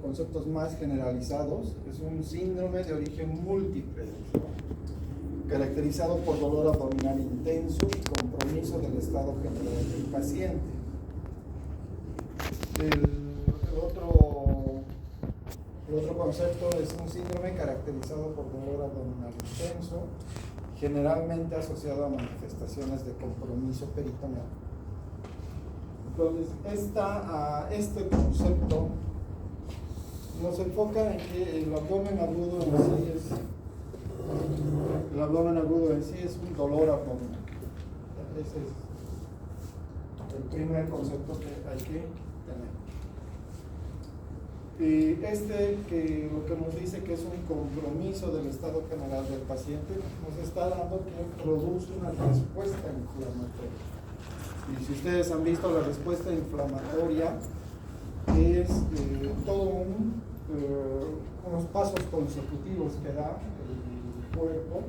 conceptos más generalizados, es un síndrome de origen múltiple, caracterizado por dolor abdominal intenso y compromiso del estado general del paciente. El otro concepto es un síndrome caracterizado por dolor abdominal intenso, generalmente asociado a manifestaciones de compromiso peritoneal. Entonces, este concepto nos enfoca en que el abdomen agudo en sí es un dolor abdominal. Ese es el primer concepto que hay que tener. Y que lo que nos dice que es un compromiso del estado general del paciente, nos está dando que produce una respuesta inflamatoria. Y si ustedes han visto, la respuesta inflamatoria es unos pasos consecutivos que da el cuerpo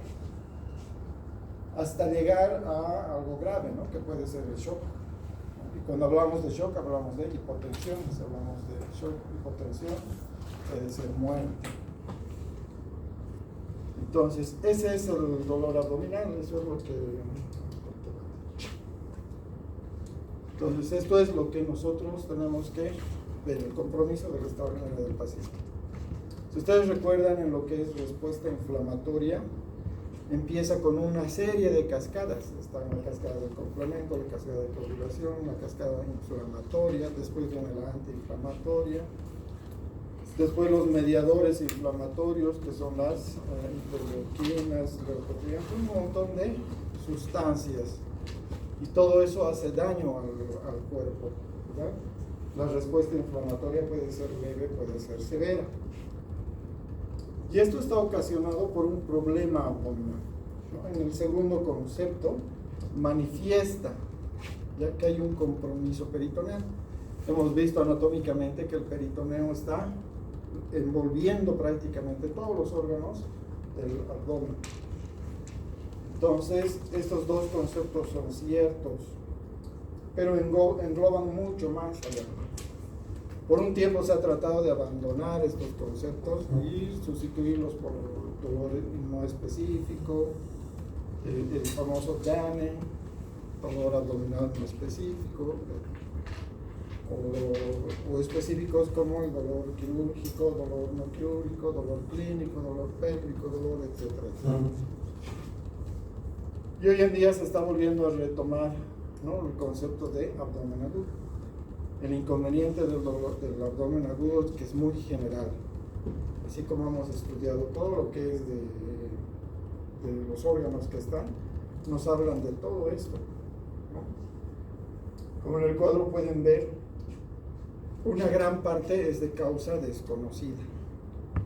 hasta llegar a algo grave, ¿no? Que puede ser el shock. Y cuando hablamos de shock, hablamos de hipotensión. Si hablamos de shock, hipotensión, puede ser muerte. Entonces, ese es el dolor abdominal, eso es lo que... Entonces, esto es lo que nosotros tenemos que ver, el compromiso del estado general del paciente. Si ustedes recuerdan, en lo que es respuesta inflamatoria, empieza con una serie de cascadas. Está la cascada del complemento, la cascada de coagulación, la cascada inflamatoria, después viene la antiinflamatoria, después los mediadores inflamatorios, que son las interleuquinas, leucotrienas, un montón de sustancias. Y todo eso hace daño al cuerpo, ¿verdad? La respuesta inflamatoria puede ser leve, puede ser severa. Y esto está ocasionado por un problema abdominal, ¿no? En el segundo concepto, manifiesta ya que hay un compromiso peritoneal. Hemos visto anatómicamente que el peritoneo está envolviendo prácticamente todos los órganos del abdomen. Entonces, estos dos conceptos son ciertos, pero engloban mucho más allá. Por un tiempo se ha tratado de abandonar estos conceptos y sustituirlos por dolor no específico, el famoso DANE, dolor abdominal no específico, o específicos como el dolor quirúrgico, dolor no quirúrgico, dolor clínico, dolor pélvico, dolor, etcétera, etcétera. Y hoy en día se está volviendo a retomar, ¿no?, el concepto de abdomen agudo. El inconveniente del dolor del abdomen agudo es que es muy general. Así como hemos estudiado todo lo que es de los órganos que están, nos hablan de todo esto, ¿no? Como en el cuadro pueden ver, una gran parte es de causa desconocida.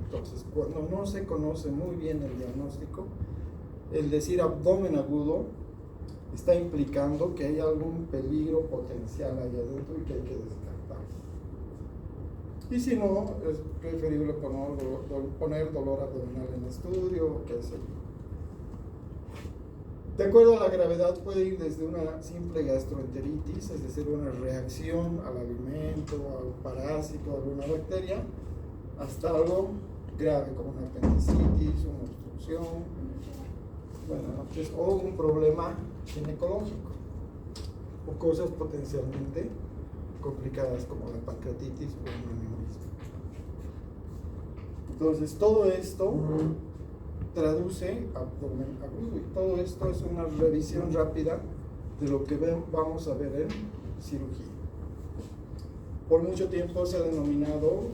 Entonces, cuando no se conoce muy bien el diagnóstico, el decir abdomen agudo está implicando que hay algún peligro potencial ahí adentro y que hay que descartar. Y si no, es preferible poner dolor abdominal en estudio, qué sé yo. De acuerdo a la gravedad, puede ir desde una simple gastroenteritis, es decir, una reacción al alimento, a un parásito, a alguna bacteria, hasta algo grave como una apendicitis, una obstrucción, o un problema ginecológico, o cosas potencialmente complicadas como la pancreatitis o un aneurisma. Entonces, todo esto traduce abdomen agudo, y todo esto es una revisión rápida de lo que vamos a ver en cirugía. Por mucho tiempo se ha denominado,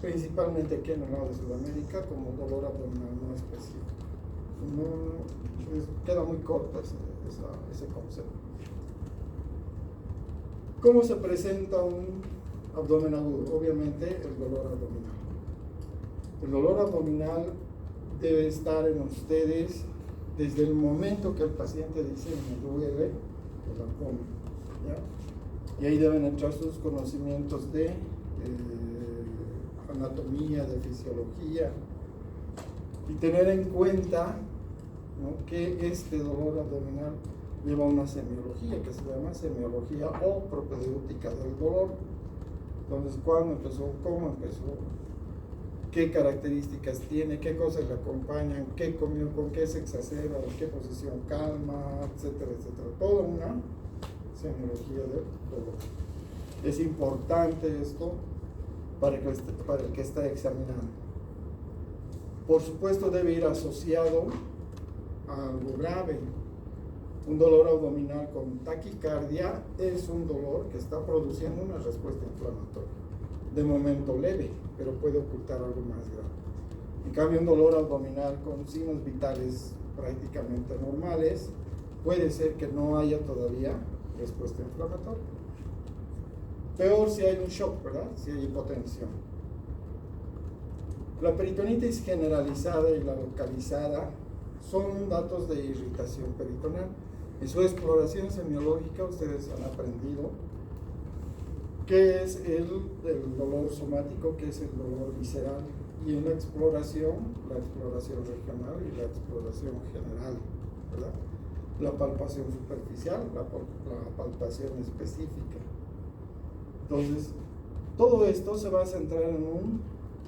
principalmente aquí en el lado de Sudamérica, como dolor abdominal no específico. Queda muy corto ese concepto. ¿Cómo se presenta un abdomen agudo? Obviamente el dolor abdominal. El dolor abdominal debe estar en ustedes desde el momento que el paciente dice me duele el abdomen, ¿ya? Y ahí deben entrar sus conocimientos de anatomía, de fisiología, y tener en cuenta, ¿no?, que este dolor abdominal lleva una semiología que se llama semiología o propedéutica del dolor. Entonces, ¿cuándo empezó? ¿Cómo empezó? qué características tiene, qué cosas le acompañan, qué comió, con qué se exacerba, en qué posición calma, etcétera, etcétera. Toda una semiología del dolor. Es importante esto para el que está examinando. Por supuesto debe ir asociado a algo grave. Un dolor abdominal con taquicardia es un dolor que está produciendo una respuesta inflamatoria. De momento leve, pero puede ocultar algo más grave. En cambio, un dolor abdominal con signos vitales prácticamente normales, puede ser que no haya todavía respuesta inflamatoria. Peor si hay un shock, ¿verdad? Si hay hipotensión. La peritonitis generalizada y la localizada son datos de irritación peritoneal. En su exploración semiológica ustedes han aprendido qué es el dolor somático, qué es el dolor visceral, y en la exploración regional y la exploración general, ¿verdad? La palpación superficial, la palpación específica. Entonces, todo esto se va a centrar en un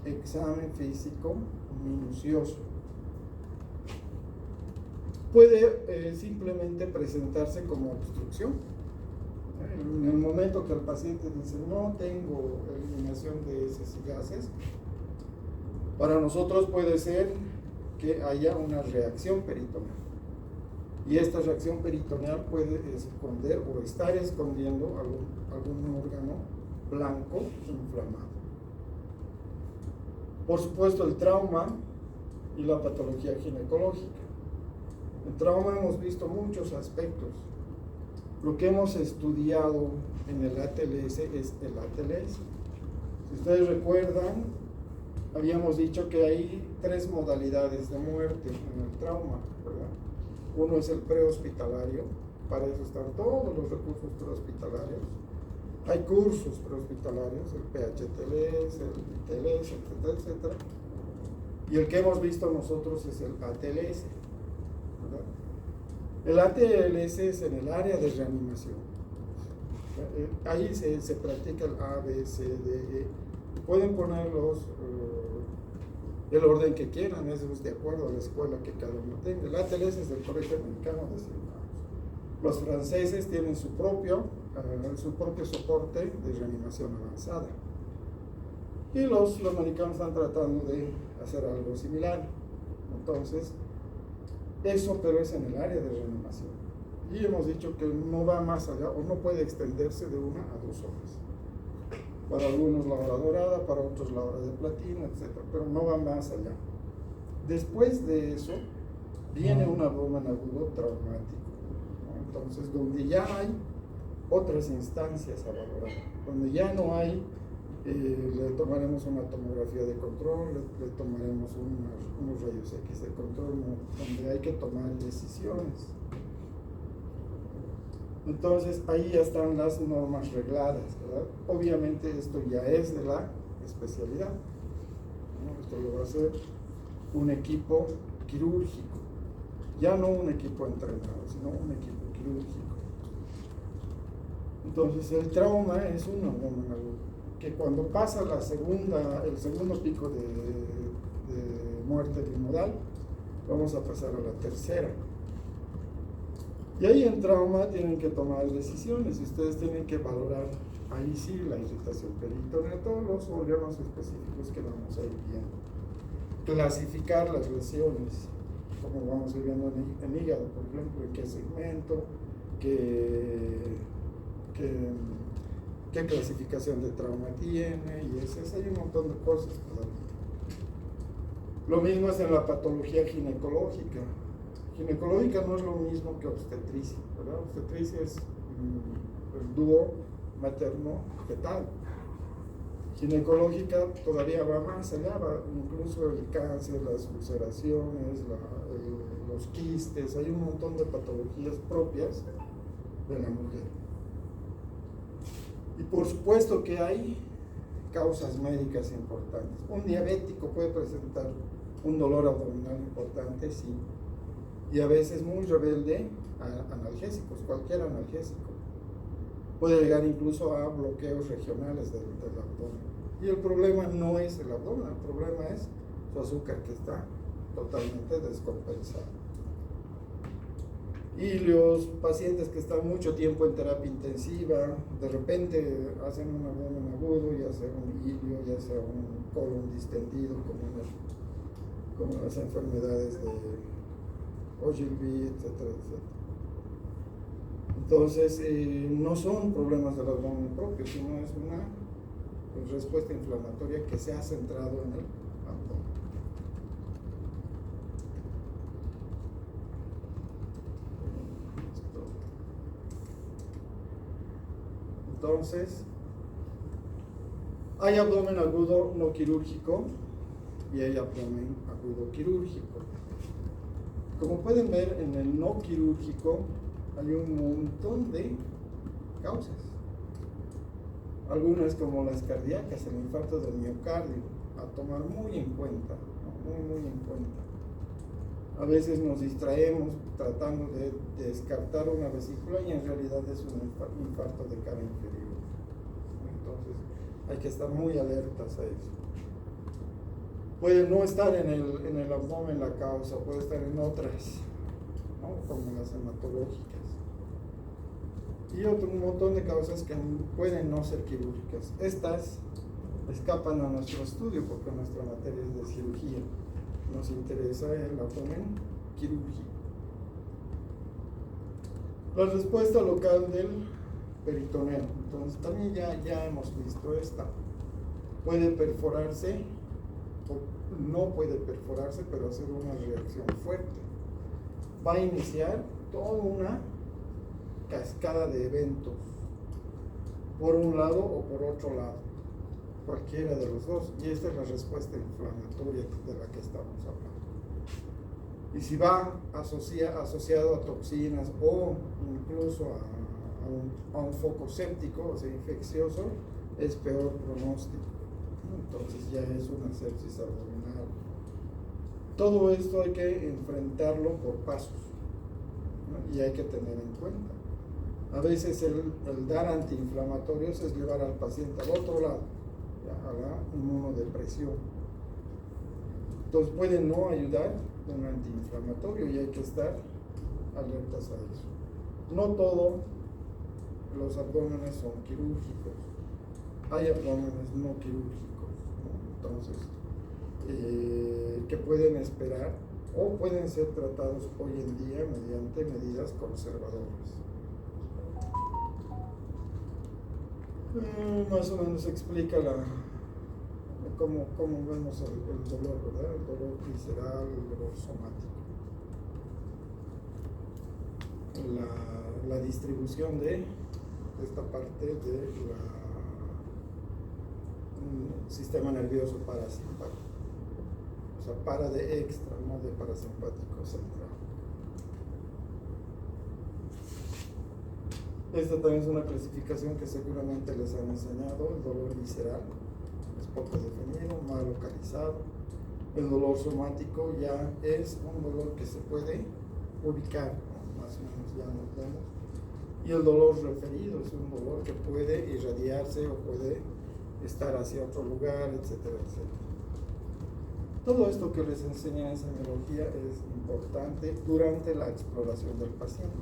examen físico minucioso. Puede simplemente presentarse como obstrucción. En el momento que el paciente dice no tengo eliminación de heces y gases, para nosotros puede ser que haya una reacción peritoneal. Y esta reacción peritoneal puede esconder o estar escondiendo algún órgano blanco inflamado. Por supuesto, el trauma y la patología ginecológica. En trauma hemos visto muchos aspectos. Lo que hemos estudiado en el ATLS es el ATLS. Si ustedes recuerdan, habíamos dicho que hay 3 modalidades de muerte en el trauma, ¿verdad? Uno es el prehospitalario, para eso están todos los recursos prehospitalarios. Hay cursos prehospitalarios, el PHTLS, el ITLS, etcétera, etcétera. Y el que hemos visto nosotros es el ATLS, ¿verdad? El ATLS es en el área de reanimación. Ahí se practica el A, B, C, D, E. Pueden ponerlos el orden que quieran, eso es de acuerdo a la escuela que cada uno tenga. El ATLS es del Colegio Americano de Cirujanos. Los franceses tienen su propio soporte de reanimación avanzada. Y los americanos están tratando de hacer algo similar. Entonces, eso pero es en el área de reanimación. Y hemos dicho que no va más allá o no puede extenderse de 1 a 2 horas. Para algunos la hora dorada, para otros la hora de platino, etc. Pero no va más allá. Después de eso, viene un abdomen agudo traumático, ¿no? Entonces, donde ya hay otras instancias a valorar, donde ya no hay, le tomaremos una tomografía de control, le tomaremos unos rayos X de control, donde hay que tomar decisiones. Entonces ahí ya están las normas regladas, ¿verdad? Obviamente esto ya es de la especialidad, ¿no? Esto lo va a hacer un equipo quirúrgico, ya no un equipo entrenado, sino un equipo quirúrgico. Entonces el trauma es un abdomen agudo, que cuando pasa el segundo pico de muerte bimodal, vamos a pasar a la tercera. Y ahí en trauma tienen que tomar decisiones, y ustedes tienen que valorar, ahí sí, la irritación peritoneal, todos los órganos específicos que vamos a ir viendo. Clasificar las lesiones, como vamos a ir viendo en hígado, por ejemplo, en qué segmento, qué clasificación de trauma tiene, y hay un montón de cosas todavía. Lo mismo es en la patología ginecológica. Ginecológica no es lo mismo que obstetricia, ¿verdad? Obstetricia es el dúo materno-fetal. Ginecológica todavía va más allá, va incluso el cáncer, las ulceraciones, los quistes, hay un montón de patologías propias de la mujer. Y por supuesto que hay causas médicas importantes. Un diabético puede presentar un dolor abdominal importante, sí, y a veces muy rebelde a analgésicos, cualquier analgésico. Puede llegar incluso a bloqueos regionales del abdomen. Y el problema no es el abdomen, el problema es su azúcar que está totalmente descompensado. Y los pacientes que están mucho tiempo en terapia intensiva, de repente hacen un abdomen agudo, ya sea un ilio, ya sea un colon distendido, como las enfermedades de Ogilvy, etcétera, etcétera. Entonces, no son problemas del abdomen propio, sino es una respuesta inflamatoria que se ha centrado en el abdomen. Entonces, hay abdomen agudo no quirúrgico y hay abdomen agudo quirúrgico. Como pueden ver, en el no quirúrgico hay un montón de causas. Algunas como las cardíacas, el infarto del miocardio, a tomar muy en cuenta, ¿no? Muy en cuenta. A veces nos distraemos tratando de descartar una vesícula y en realidad es un infarto de cara inferior. Entonces hay que estar muy alertas a eso. Puede no estar en el abdomen la causa, puede estar en otras, ¿no? Como las hematológicas. Y un montón de causas que pueden no ser quirúrgicas. Estas escapan a nuestro estudio porque nuestra materia es de cirugía. Nos interesa el abdomen quirúrgico. La respuesta local del peritoneo. Entonces también ya hemos visto esta. Puede perforarse o no puede perforarse, pero hacer una reacción fuerte. Va a iniciar toda una cascada de eventos, por un lado o por otro lado, cualquiera de los dos, y esta es la respuesta inflamatoria de la que estamos hablando. Y si va asociado a toxinas o incluso a un foco séptico, o sea, infeccioso, es peor pronóstico. Entonces ya es una sepsis abdominal. Todo esto hay que enfrentarlo por pasos, ¿no? Y hay que tener en cuenta. A veces el dar antiinflamatorios es llevar al paciente al otro lado, ¿ya? A la inmunodepresión. Entonces puede no ayudar un antiinflamatorio y hay que estar alertas a eso. No todos los abdómenes son quirúrgicos. Hay abdómenes no quirúrgicos, ¿no? Entonces, que pueden esperar o pueden ser tratados hoy en día mediante medidas conservadoras. Más o menos explica cómo vemos el dolor, ¿verdad? El dolor visceral, el dolor somático. La distribución de esta parte del sistema nervioso parasimpático. O sea, para de extra, no de parasimpático central. Esta también es una clasificación que seguramente les han enseñado. El dolor visceral es poco definido, mal localizado. El dolor somático ya es un dolor que se puede ubicar, ¿no? Más o menos ya nos vemos. Y el dolor referido es un dolor que puede irradiarse o puede estar hacia otro lugar, etcétera, etcétera. Todo esto que les enseñé en semiología es importante durante la exploración del paciente.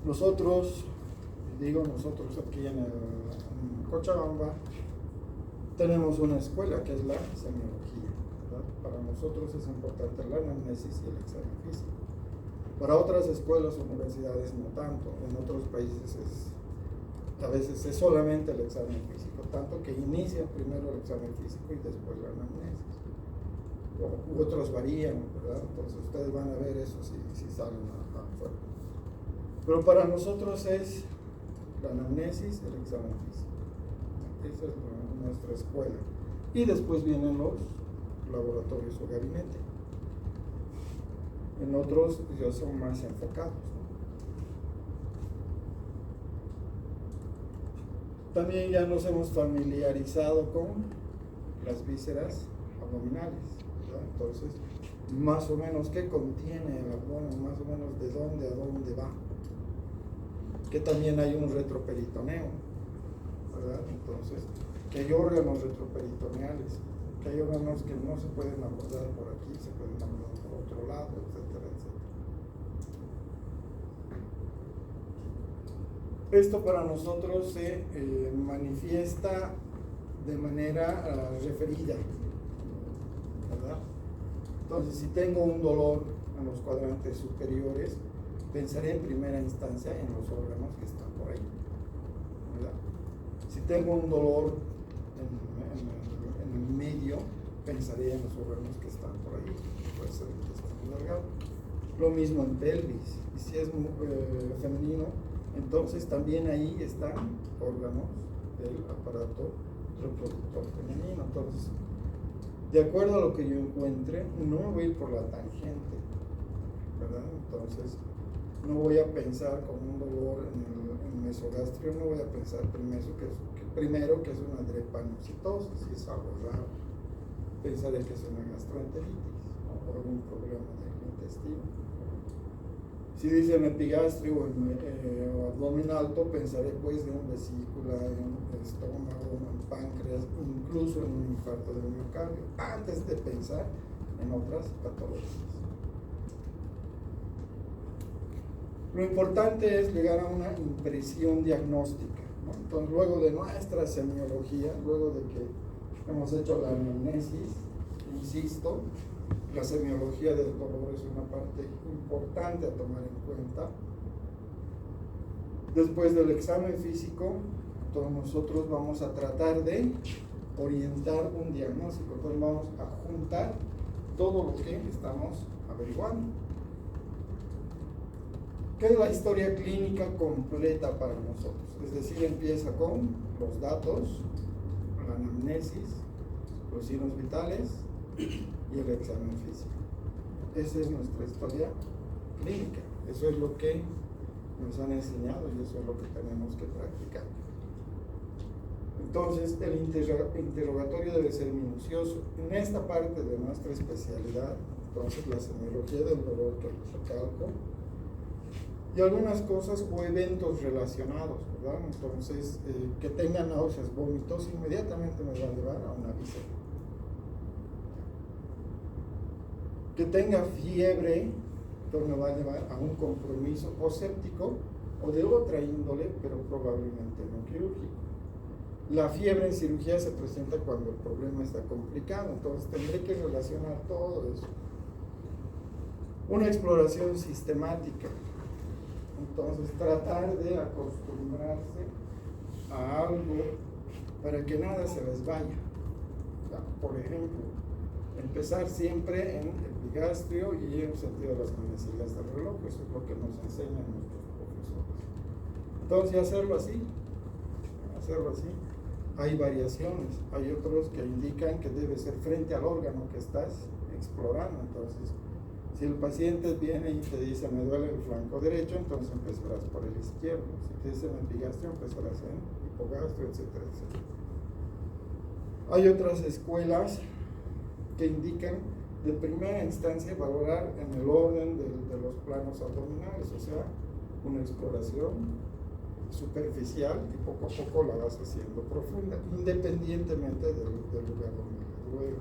Nosotros aquí en Cochabamba, tenemos una escuela que es la semiología, ¿verdad? Para nosotros es importante la anamnesis y el examen físico. Para otras escuelas o universidades no tanto. En otros países a veces es solamente el examen físico, tanto que inician primero el examen físico y después la anamnesis. U otros varían, ¿verdad? Entonces ustedes van a ver eso si salen afuera. Pero para nosotros es la anamnesis, el examen físico. Esa es nuestra escuela. Y después vienen los laboratorios o gabinete. En otros ya son más enfocados, ¿no? También ya nos hemos familiarizado con las vísceras abdominales, ¿verdad? Entonces, más o menos qué contiene el abdomen, más o menos de dónde a dónde va. Que también hay un retroperitoneo, ¿verdad? Entonces, que hay órganos retroperitoneales, que hay órganos que no se pueden abordar por aquí, se pueden abordar por otro lado, etcétera, etcétera. Esto para nosotros se manifiesta de manera referida, ¿verdad? Entonces, si tengo un dolor en los cuadrantes superiores, pensaré en primera instancia en los órganos que están por ahí, ¿verdad? Si tengo un dolor en el medio, pensaré en los órganos que están por ahí, puede ser el intestino delgado. Lo mismo en pelvis, y si es femenino, entonces también ahí están órganos del aparato reproductor femenino. Entonces, de acuerdo a lo que yo encuentre, no me voy a ir por la tangente, ¿verdad? Entonces, no voy a pensar con un dolor en el mesogastrio, no voy a pensar primero que es una drepanocitosis, si es algo raro. Pensaré que es una gastroenteritis, ¿no? O algún problema del intestino. Si dicen epigastrio o abdomen alto, pensaré pues en vesícula, en estómago, en páncreas, incluso en un infarto del miocardio, antes de pensar en otras patologías. Lo importante es llegar a una impresión diagnóstica, ¿no? Entonces, luego de nuestra semiología, luego de que hemos hecho la anamnesis, insisto, la semiología del dolor es una parte importante a tomar en cuenta. Después del examen físico, todos nosotros vamos a tratar de orientar un diagnóstico. Entonces vamos a juntar todo lo que estamos averiguando. ¿Qué es la historia clínica completa para nosotros? Es decir, empieza con los datos, la anamnesis, los signos vitales y el examen físico. Esa es nuestra historia clínica. Eso es lo que nos han enseñado y eso es lo que tenemos que practicar. Entonces, el interrogatorio debe ser minucioso. En esta parte de nuestra especialidad, entonces la semiología del dolor que les recalco, y algunas cosas o eventos relacionados, ¿verdad? Entonces, que tengan náuseas, vómitos, inmediatamente me va a llevar a una visera. Que tenga fiebre, entonces me va a llevar a un compromiso o séptico o de otra índole, pero probablemente no quirúrgico. La fiebre en cirugía se presenta cuando el problema está complicado, entonces tendré que relacionar todo eso. Una exploración sistemática. Entonces, tratar de acostumbrarse a algo para que nada se les vaya. Por ejemplo, empezar siempre en epigastrio y en el sentido de las manecillas del reloj, eso es lo que nos enseñan nuestros profesores. Entonces, hacerlo así. Hay variaciones, hay otros que indican que debe ser frente al órgano que estás explorando. Entonces, si el paciente viene y te dice me duele el flanco derecho, entonces empezarás por el izquierdo. Si te dicen epigastrio, empezarás en hipogastrio, etcétera, etcétera. Hay otras escuelas que indican de primera instancia valorar en el orden de los planos abdominales, o sea, una exploración superficial y poco a poco la vas haciendo profunda, independientemente del lugar donde le duele.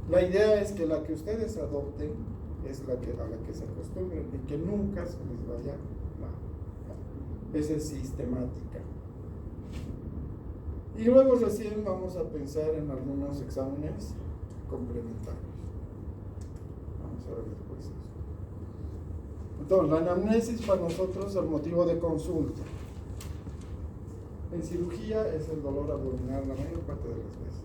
La idea es que la que ustedes adopten es a la que se acostumbren y que nunca se les vaya nada. Esa es sistemática. Y luego recién vamos a pensar en algunos exámenes complementarios. Vamos a ver después eso. Entonces, la anamnesis para nosotros es el motivo de consulta. En cirugía es el dolor abdominal la mayor parte de las veces.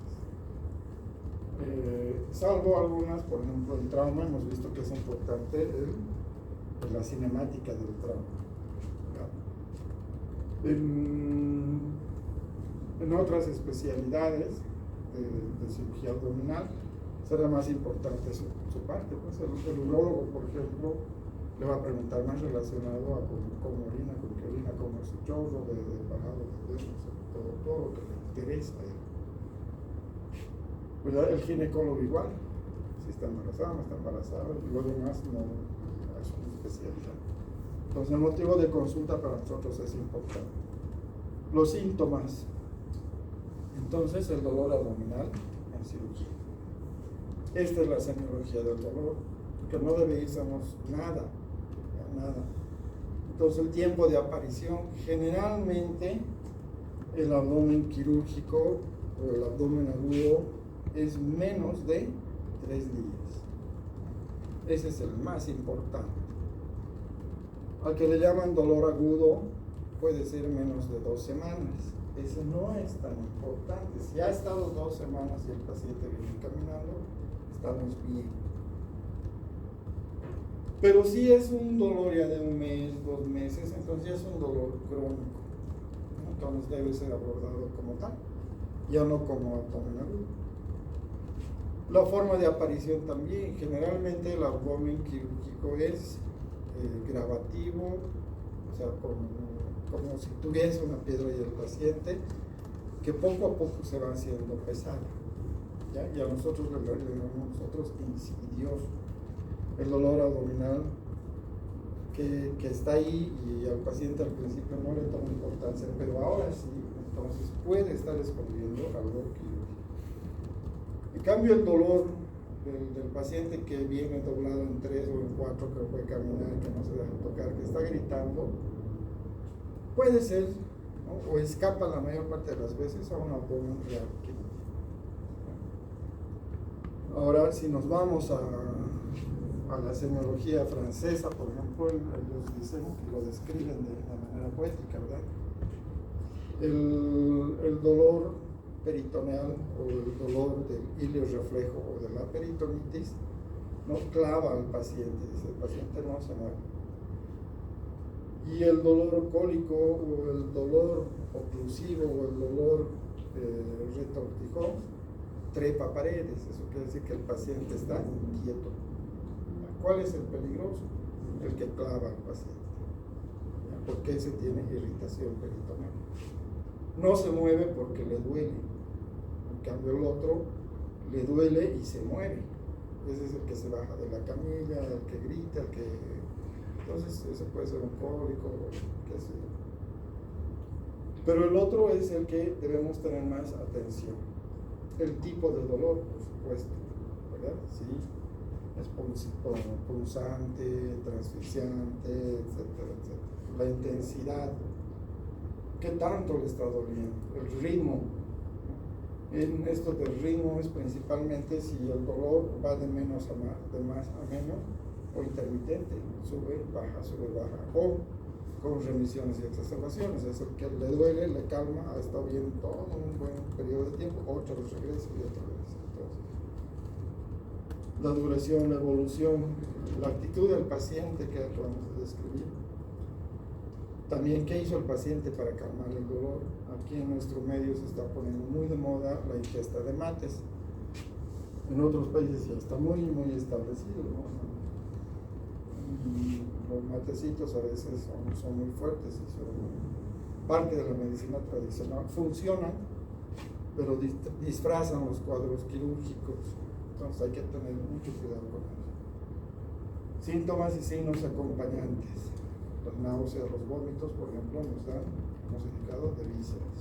Salvo algunas, por ejemplo, el trauma, hemos visto que es importante la cinemática del trauma. En otras especialidades de cirugía abdominal será más importante su parte. Pues el urólogo, por ejemplo, le va a preguntar más relacionado a cómo orina, con qué orina, cómo es su chorro, de bajado de dedos, todo lo que le interesa a él. ¿Verdad? El ginecólogo igual, si está embarazada, no está embarazada, y lo demás no es una especialidad. Entonces el motivo de consulta para nosotros es importante. Los síntomas. Entonces, el dolor abdominal en cirugía. Esta es la semiología del dolor, que no debe irnos nada. Entonces, el tiempo de aparición, generalmente el abdomen quirúrgico o el abdomen agudo es menos de 3 días. Ese es el más importante. Al que le llaman dolor agudo puede ser menos de 2 semanas. Ese no es tan importante. Si ha estado 2 semanas y el paciente viene caminando, estamos bien. Pero si es un dolor ya de 1 mes, 2 meses, entonces ya es un dolor crónico. Entonces debe ser abordado como tal, ya no como abdomen agudo. La forma de aparición también, generalmente el abdomen quirúrgico es gravativo, o sea, como si tuviese una piedra y el paciente, que poco a poco se va haciendo pesado. ¿Ya? Y a nosotros le llamamos insidioso. El dolor abdominal que está ahí y al paciente al principio no le toma importancia, pero ahora sí, entonces puede estar escondiendo algo quirúrgico. En cambio, el dolor del paciente que viene doblado en 3 o en 4, que puede caminar, que no se deja tocar, que está gritando, puede ser, ¿no? O escapa la mayor parte de las veces a un abdomen real. Ahora, si nos vamos a la semiología francesa, por ejemplo, ellos dicen que lo describen de manera poética, ¿verdad? El dolor peritoneal o el dolor del ilio reflejo o de la peritonitis no clava al paciente, dice, el paciente no se mueve. Y el dolor cólico o el dolor oclusivo o el dolor retortijón trepa paredes, eso quiere decir que el paciente está inquieto. ¿Cuál es el peligroso? El que clava al paciente, porque ese tiene irritación peritoneal. No se mueve porque le duele, en cambio el otro le duele y se mueve. Ese es el que se baja de la camilla, el que grita, el que... Entonces ese puede ser un cólico, qué sé yo. Pero el otro es el que debemos tener más atención. El tipo de dolor, por supuesto, ¿verdad? Sí, es punzante, transficiante, etcétera, etcétera. La intensidad, ¿qué tanto le está doliendo? El ritmo. En esto del ritmo es principalmente si el dolor va de menos a más, de más a menos, o intermitente, sube, baja, o con remisiones y exacerbaciones. Es el que le duele, le calma, ha estado bien todo un buen periodo de tiempo, otro regresa y otro regresa. Entonces, la duración, la evolución, la actitud del paciente que acabamos de describir. También, ¿qué hizo el paciente para calmar el dolor? Aquí en nuestro medio se está poniendo muy de moda la ingesta de mates. En otros países ya está muy establecido, ¿no? Y los matecitos a veces son muy fuertes y son parte de la medicina tradicional. Funcionan, pero disfrazan los cuadros quirúrgicos. Entonces hay que tener mucho cuidado con eso. Síntomas y signos acompañantes. Las náuseas, los vómitos, por ejemplo, nos dan, hemos indicado, de vísceras.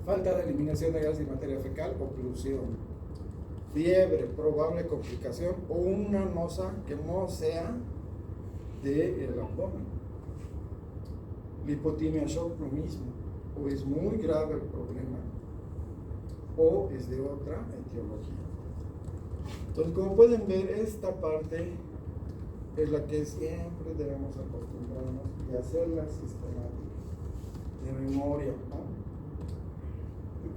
Falta de eliminación de gas y materia fecal, oclusión. Fiebre, probable complicación, o una nosa que no sea del abdomen. Lipotimia shock, lo mismo. O es muy grave el problema, o es de otra etiología. Entonces, como pueden ver, esta parte es la que siempre debemos acostumbrarnos y hacerla sistemática, de memoria, ¿no?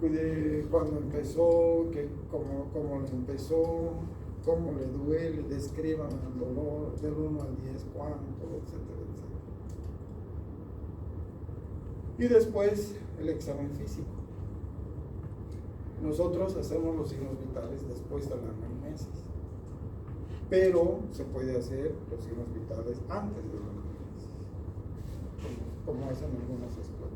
De cuando empezó, cómo le empezó, cómo le duele, describan el dolor del 1 al 10, cuánto, etcétera, etcétera. Y después el examen físico. Nosotros hacemos los signos vitales después de la anamnesis, pero se puede hacer los signos vitales antes de la anamnesis, como hacen algunas escuelas.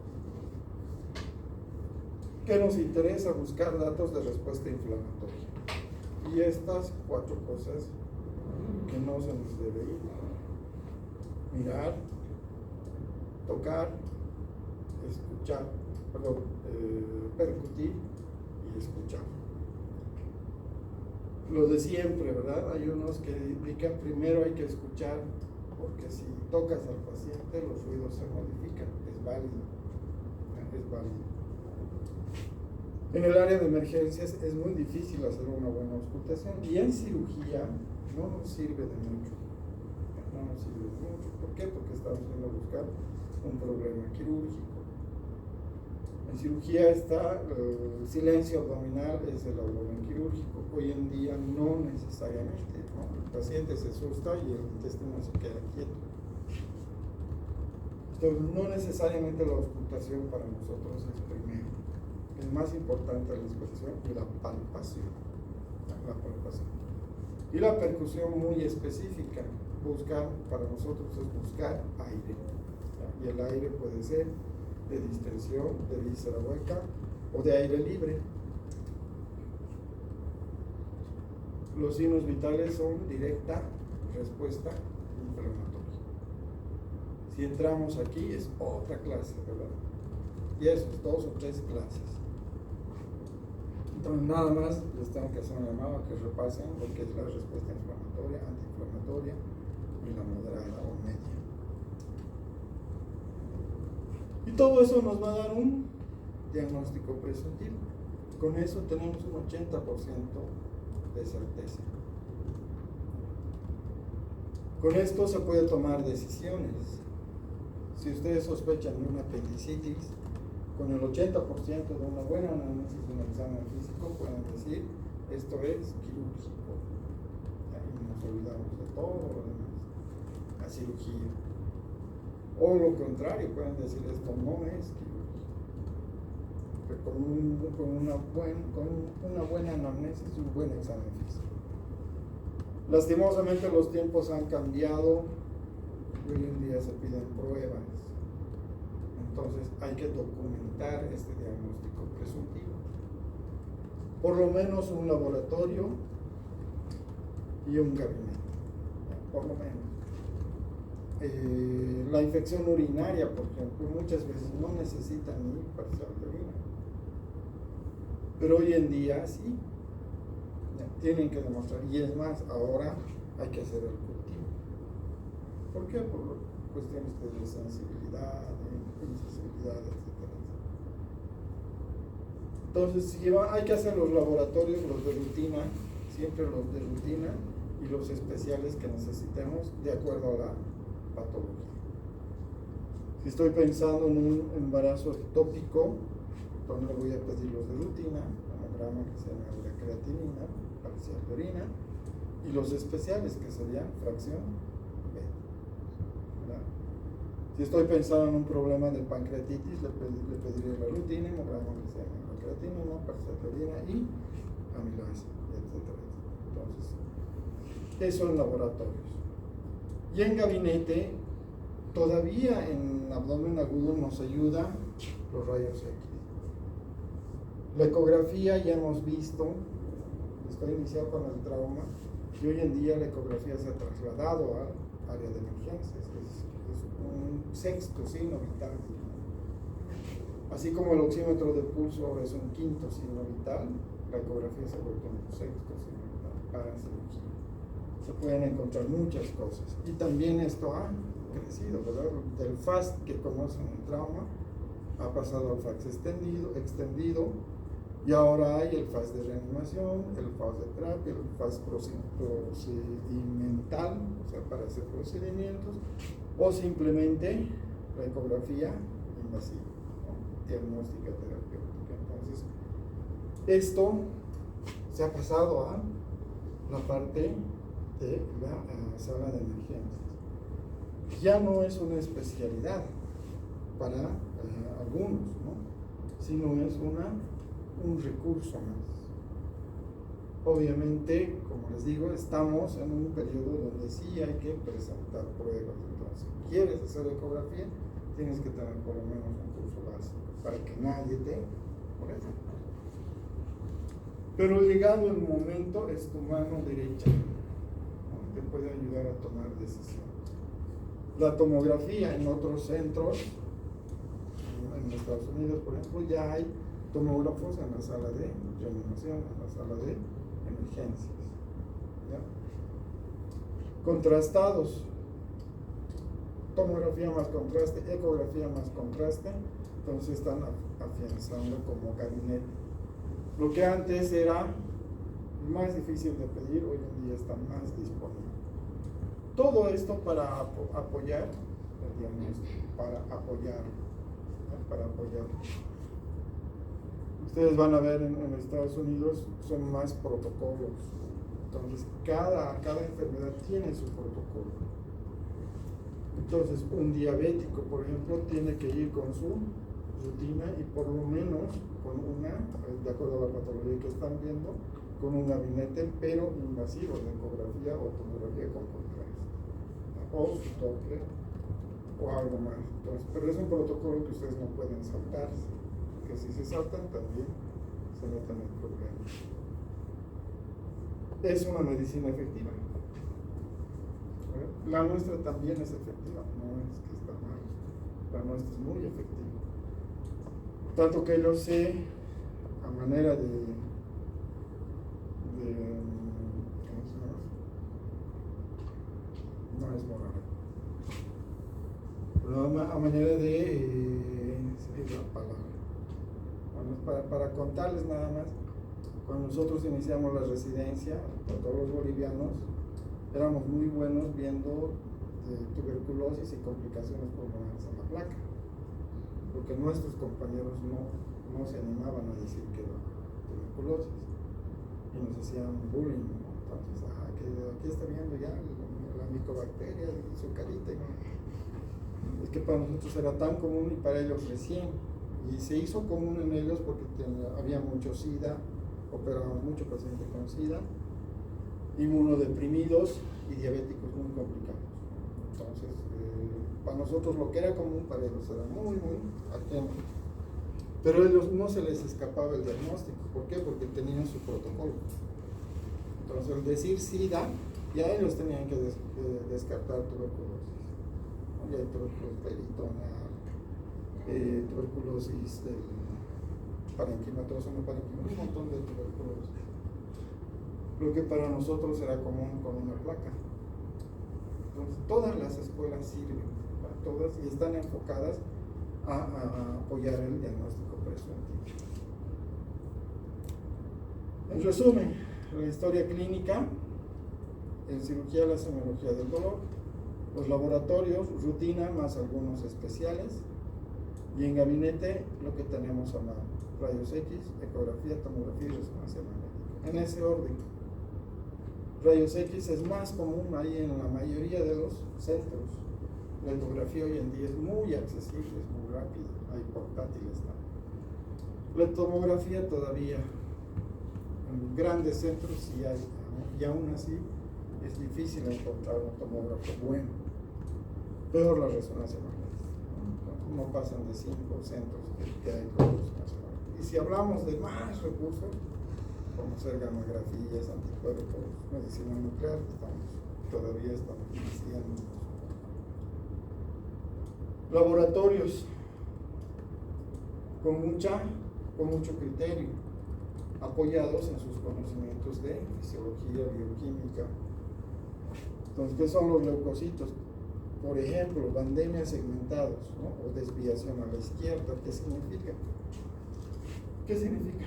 ¿Qué nos interesa? Buscar datos de respuesta inflamatoria. Y estas 4 cosas que no se nos debe ir: mirar, tocar, escuchar, percutir y escuchar. Lo de siempre, ¿verdad? Hay unos que indican primero hay que escuchar, porque si tocas al paciente los ruidos se modifican, es válido, es válido. En el área de emergencias es muy difícil hacer una buena auscultación y en cirugía no nos sirve de mucho. No nos sirve de mucho. ¿Por qué? Porque estamos yendo a buscar un problema quirúrgico. En cirugía está el silencio abdominal, es el abdomen quirúrgico. Hoy en día no necesariamente, ¿no? El paciente se asusta y el intestino se queda quieto. Entonces, no necesariamente la auscultación para nosotros es primero. Es más importante la expresión y la palpación. La palpación. Y la percusión muy específica. Para nosotros es buscar aire. Y el aire puede ser de distensión, de víscera hueca o de aire libre. Los signos vitales son directa respuesta inflamatoria. Si entramos aquí es otra clase, ¿verdad? Y eso es 2 o 3 clases. Entonces nada más les tengo que hacer una llamada que repasen lo que es la respuesta inflamatoria, antiinflamatoria y la moderada o media. Y todo eso nos va a dar un diagnóstico presuntivo. Con eso tenemos un 80% de certeza. Con esto se puede tomar decisiones. Si ustedes sospechan de una apendicitis, con el 80% de una buena análisis de un examen físico pueden decir esto es quirúrgico. Ahí nos olvidamos de todo lo demás. La cirugía. O lo contrario, pueden decir esto no es quirúrgico. Pero con una buena anamnesis y un buen examen físico. Lastimosamente los tiempos han cambiado. Hoy en día se piden pruebas. Entonces hay que documentar este diagnóstico presuntivo. Por lo menos un laboratorio y un gabinete. Por lo menos. La infección urinaria, por ejemplo, muchas veces no necesita ni parcial de orina. Pero hoy en día sí. Tienen que demostrar. Y es más, ahora hay que hacer el cultivo. ¿Por qué? Por cuestiones de sensibilidad, de insensibilidad, etc. Entonces, hay que hacer los laboratorios, los de rutina, siempre los de rutina, y los especiales que necesitemos de acuerdo a la patología. Si estoy pensando en un embarazo ectópico, entonces le voy a pedir los de rutina, mamograma que se llama la creatinina, parcial de orina, y los especiales que serían fracción B. ¿Verdad? Si estoy pensando en un problema de pancreatitis, le pediré la rutina, mamograma que se llama la creatinina, parcial de orina y amilasa, etc. Entonces, eso en laboratorios. Y en gabinete, todavía en abdomen agudo nos ayuda los rayos X. La ecografía ya hemos visto, estoy iniciado con el trauma, y hoy en día la ecografía se ha trasladado al área de emergencias, es un sexto signo vital. Así como el oxímetro de pulso ahora es un quinto signo vital, la ecografía se vuelve un sexto signo vital para cirugía. Se pueden encontrar muchas cosas. Y también esto ha crecido, ¿verdad? Del FAST que conocen en trauma ha pasado al FAST extendido, y ahora hay el FAST de reanimación, el FAST de terapia, el FAST procedimental, o sea, para hacer procedimientos, o simplemente la ecografía invasiva, ¿no? Diagnóstica terapéutica. Entonces, esto se ha pasado a la parte de la sala de emergencias. Ya no es una especialidad para algunos, ¿no? Sino es un recurso más. Obviamente, como les digo, estamos en un periodo donde sí hay que presentar pruebas. Entonces, si quieres hacer ecografía, tienes que tener por lo menos un curso básico para que nadie te moleste. Pero llegado el momento, es tu mano derecha, ¿no? Te puede ayudar a tomar decisiones. La tomografía en otros centros en Estados Unidos, por ejemplo, ya hay tomógrafos en la sala de reanimación, en la sala de emergencias. ¿Ya? Contrastados, tomografía más contraste, ecografía más contraste, entonces están afianzando como gabinete. Lo que antes era más difícil de pedir, hoy en día está más disponible. Todo esto para apoyar el diagnóstico, para apoyar. Ustedes van a ver en Estados Unidos son más protocolos. Entonces, cada enfermedad tiene su protocolo. Entonces, un diabético, por ejemplo, tiene que ir con su rutina y por lo menos con una, de acuerdo a la patología que están viendo, con un gabinete, pero invasivo de ecografía o tomografía con contraste, o su Doppler, o algo más. Entonces, pero es un protocolo que ustedes no pueden saltarse, que si se saltan también se meten en problemas. Es una medicina efectiva. La nuestra también es efectiva, no es que está mal, la nuestra es muy efectiva. Tanto que yo sé, a manera de ¿cómo se llama? No es moral. Pero a manera de la palabra. Bueno, para contarles nada más, cuando nosotros iniciamos la residencia, todos los bolivianos, éramos muy buenos viendo tuberculosis y complicaciones pulmonares en la placa, porque nuestros compañeros no se animaban a decir que era tuberculosis y nos hacían bullying, ¿no? Entonces, aquí está viendo ya la micobacteria y su carita, ¿no? Es que para nosotros era tan común y para ellos recién, y se hizo común en ellos porque había mucho SIDA, operábamos mucho paciente con SIDA, inmunodeprimidos y diabéticos muy complicados. Entonces, para nosotros lo que era común, para ellos era muy ajeno. Pero a ellos no se les escapaba el diagnóstico. ¿Por qué? Porque tenían su protocolo. Entonces, al decir SIDA, ya ellos tenían que descartar tuberculosis. Ya hay tuberculosis peritoneal, tuberculosis del parenquimatoso, un montón de tuberculosis. Lo que para nosotros era común con una placa. Entonces, todas las escuelas sirven, para todas, y están enfocadas a apoyar el diagnóstico preventivo. En resumen, la historia clínica, en cirugía la semiología del dolor, los laboratorios, rutina más algunos especiales, y en gabinete lo que tenemos a mano, rayos X, ecografía, tomografía y resonancia magnética. En ese orden. Rayos X es más común ahí en la mayoría de los centros. La ecografía hoy en día es muy accesible, es muy rápida, hay portátiles también. La tomografía todavía en grandes centros sí hay, ¿no? Y aún así es difícil encontrar un tomógrafo bueno. Peor la resonancia magnética, ¿no? No pasan de 5 centros que hay con resonancia magnética. Y si hablamos de más recursos, como ser gamografías, anticuerpos, medicina nuclear, todavía estamos iniciando. Laboratorios con mucho criterio, apoyados en sus conocimientos de fisiología, bioquímica. Entonces, ¿qué son los leucocitos? Por ejemplo, vandemias segmentados, ¿no? O desviación a la izquierda. ¿Qué significa? ¿Qué significa?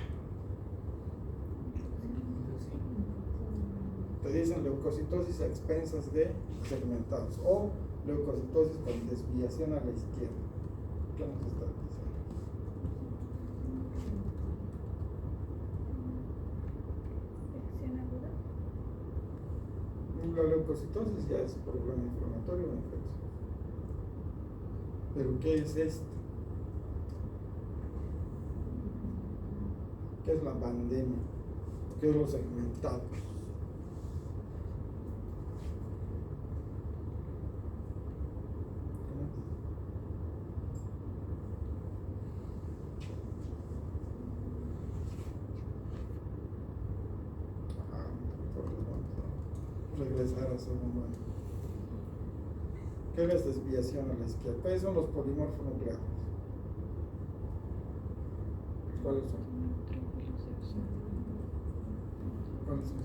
Te dicen leucocitosis a expensas de segmentados o leucocitosis con desviación a la izquierda. ¿Qué nos está diciendo? La leucocitosis ya es problema inflamatorio o infeccioso. ¿Pero qué es esto? ¿Qué es la pandemia? ¿Qué es los segmentados? Regresar a segundo año. ¿Qué es desviación a la izquierda? ¿Cuáles son los polimorfos nucleares? ¿Cuáles son? ¿Cuáles son?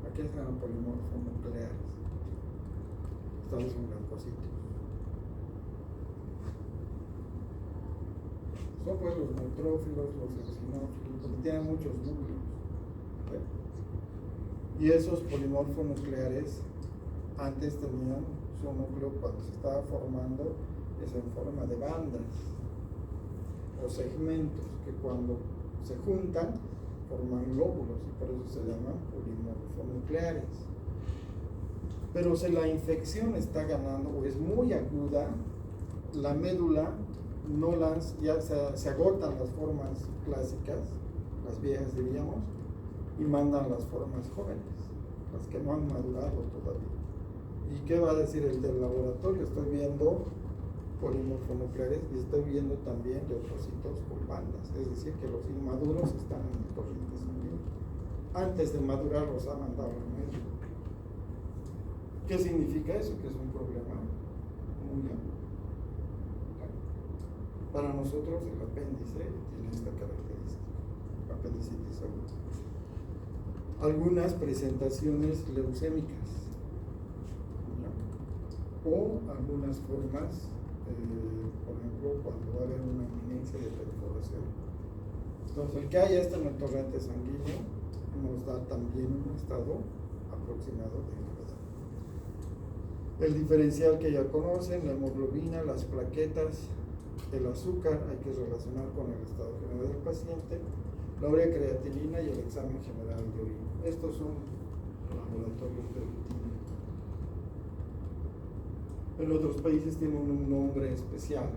Aquí están polimorfonucleares. Estos son glucositos. Son pues los neutrófilos, los eosinófilos, porque tienen muchos núcleos. Y esos polimorfonucleares antes tenían su núcleo cuando se estaba formando, es en forma de bandas o segmentos que cuando se juntan forman lóbulos y por eso se llaman polimorfonucleares. Pero si la infección está ganando o es muy aguda, la médula ya se agotan las formas clásicas, las viejas diríamos, y mandan las formas jóvenes, las que no han madurado todavía. ¿Y qué va a decir el del laboratorio? Estoy viendo polimorfonucleares y estoy viendo también leucocitos con bandas, es decir, que los inmaduros están en el torrente sanguíneo. Antes de madurar los ha mandado al médico. ¿Qué significa eso? Que es un problema muy agudo. Para nosotros el apéndice tiene esta característica, apendicitis aguda. Algunas presentaciones leucémicas, ¿no? O algunas formas, por ejemplo, cuando va a haber una inminencia de perforación. Entonces, el que haya esto en el torrente sanguíneo nos da también un estado aproximado de gravedad. El diferencial que ya conocen, la hemoglobina, las plaquetas, el azúcar, hay que relacionar con el estado general del paciente, la urea creatinina y el examen general de orina. Estos son laboratorios de rutina. En otros países tienen un nombre especial,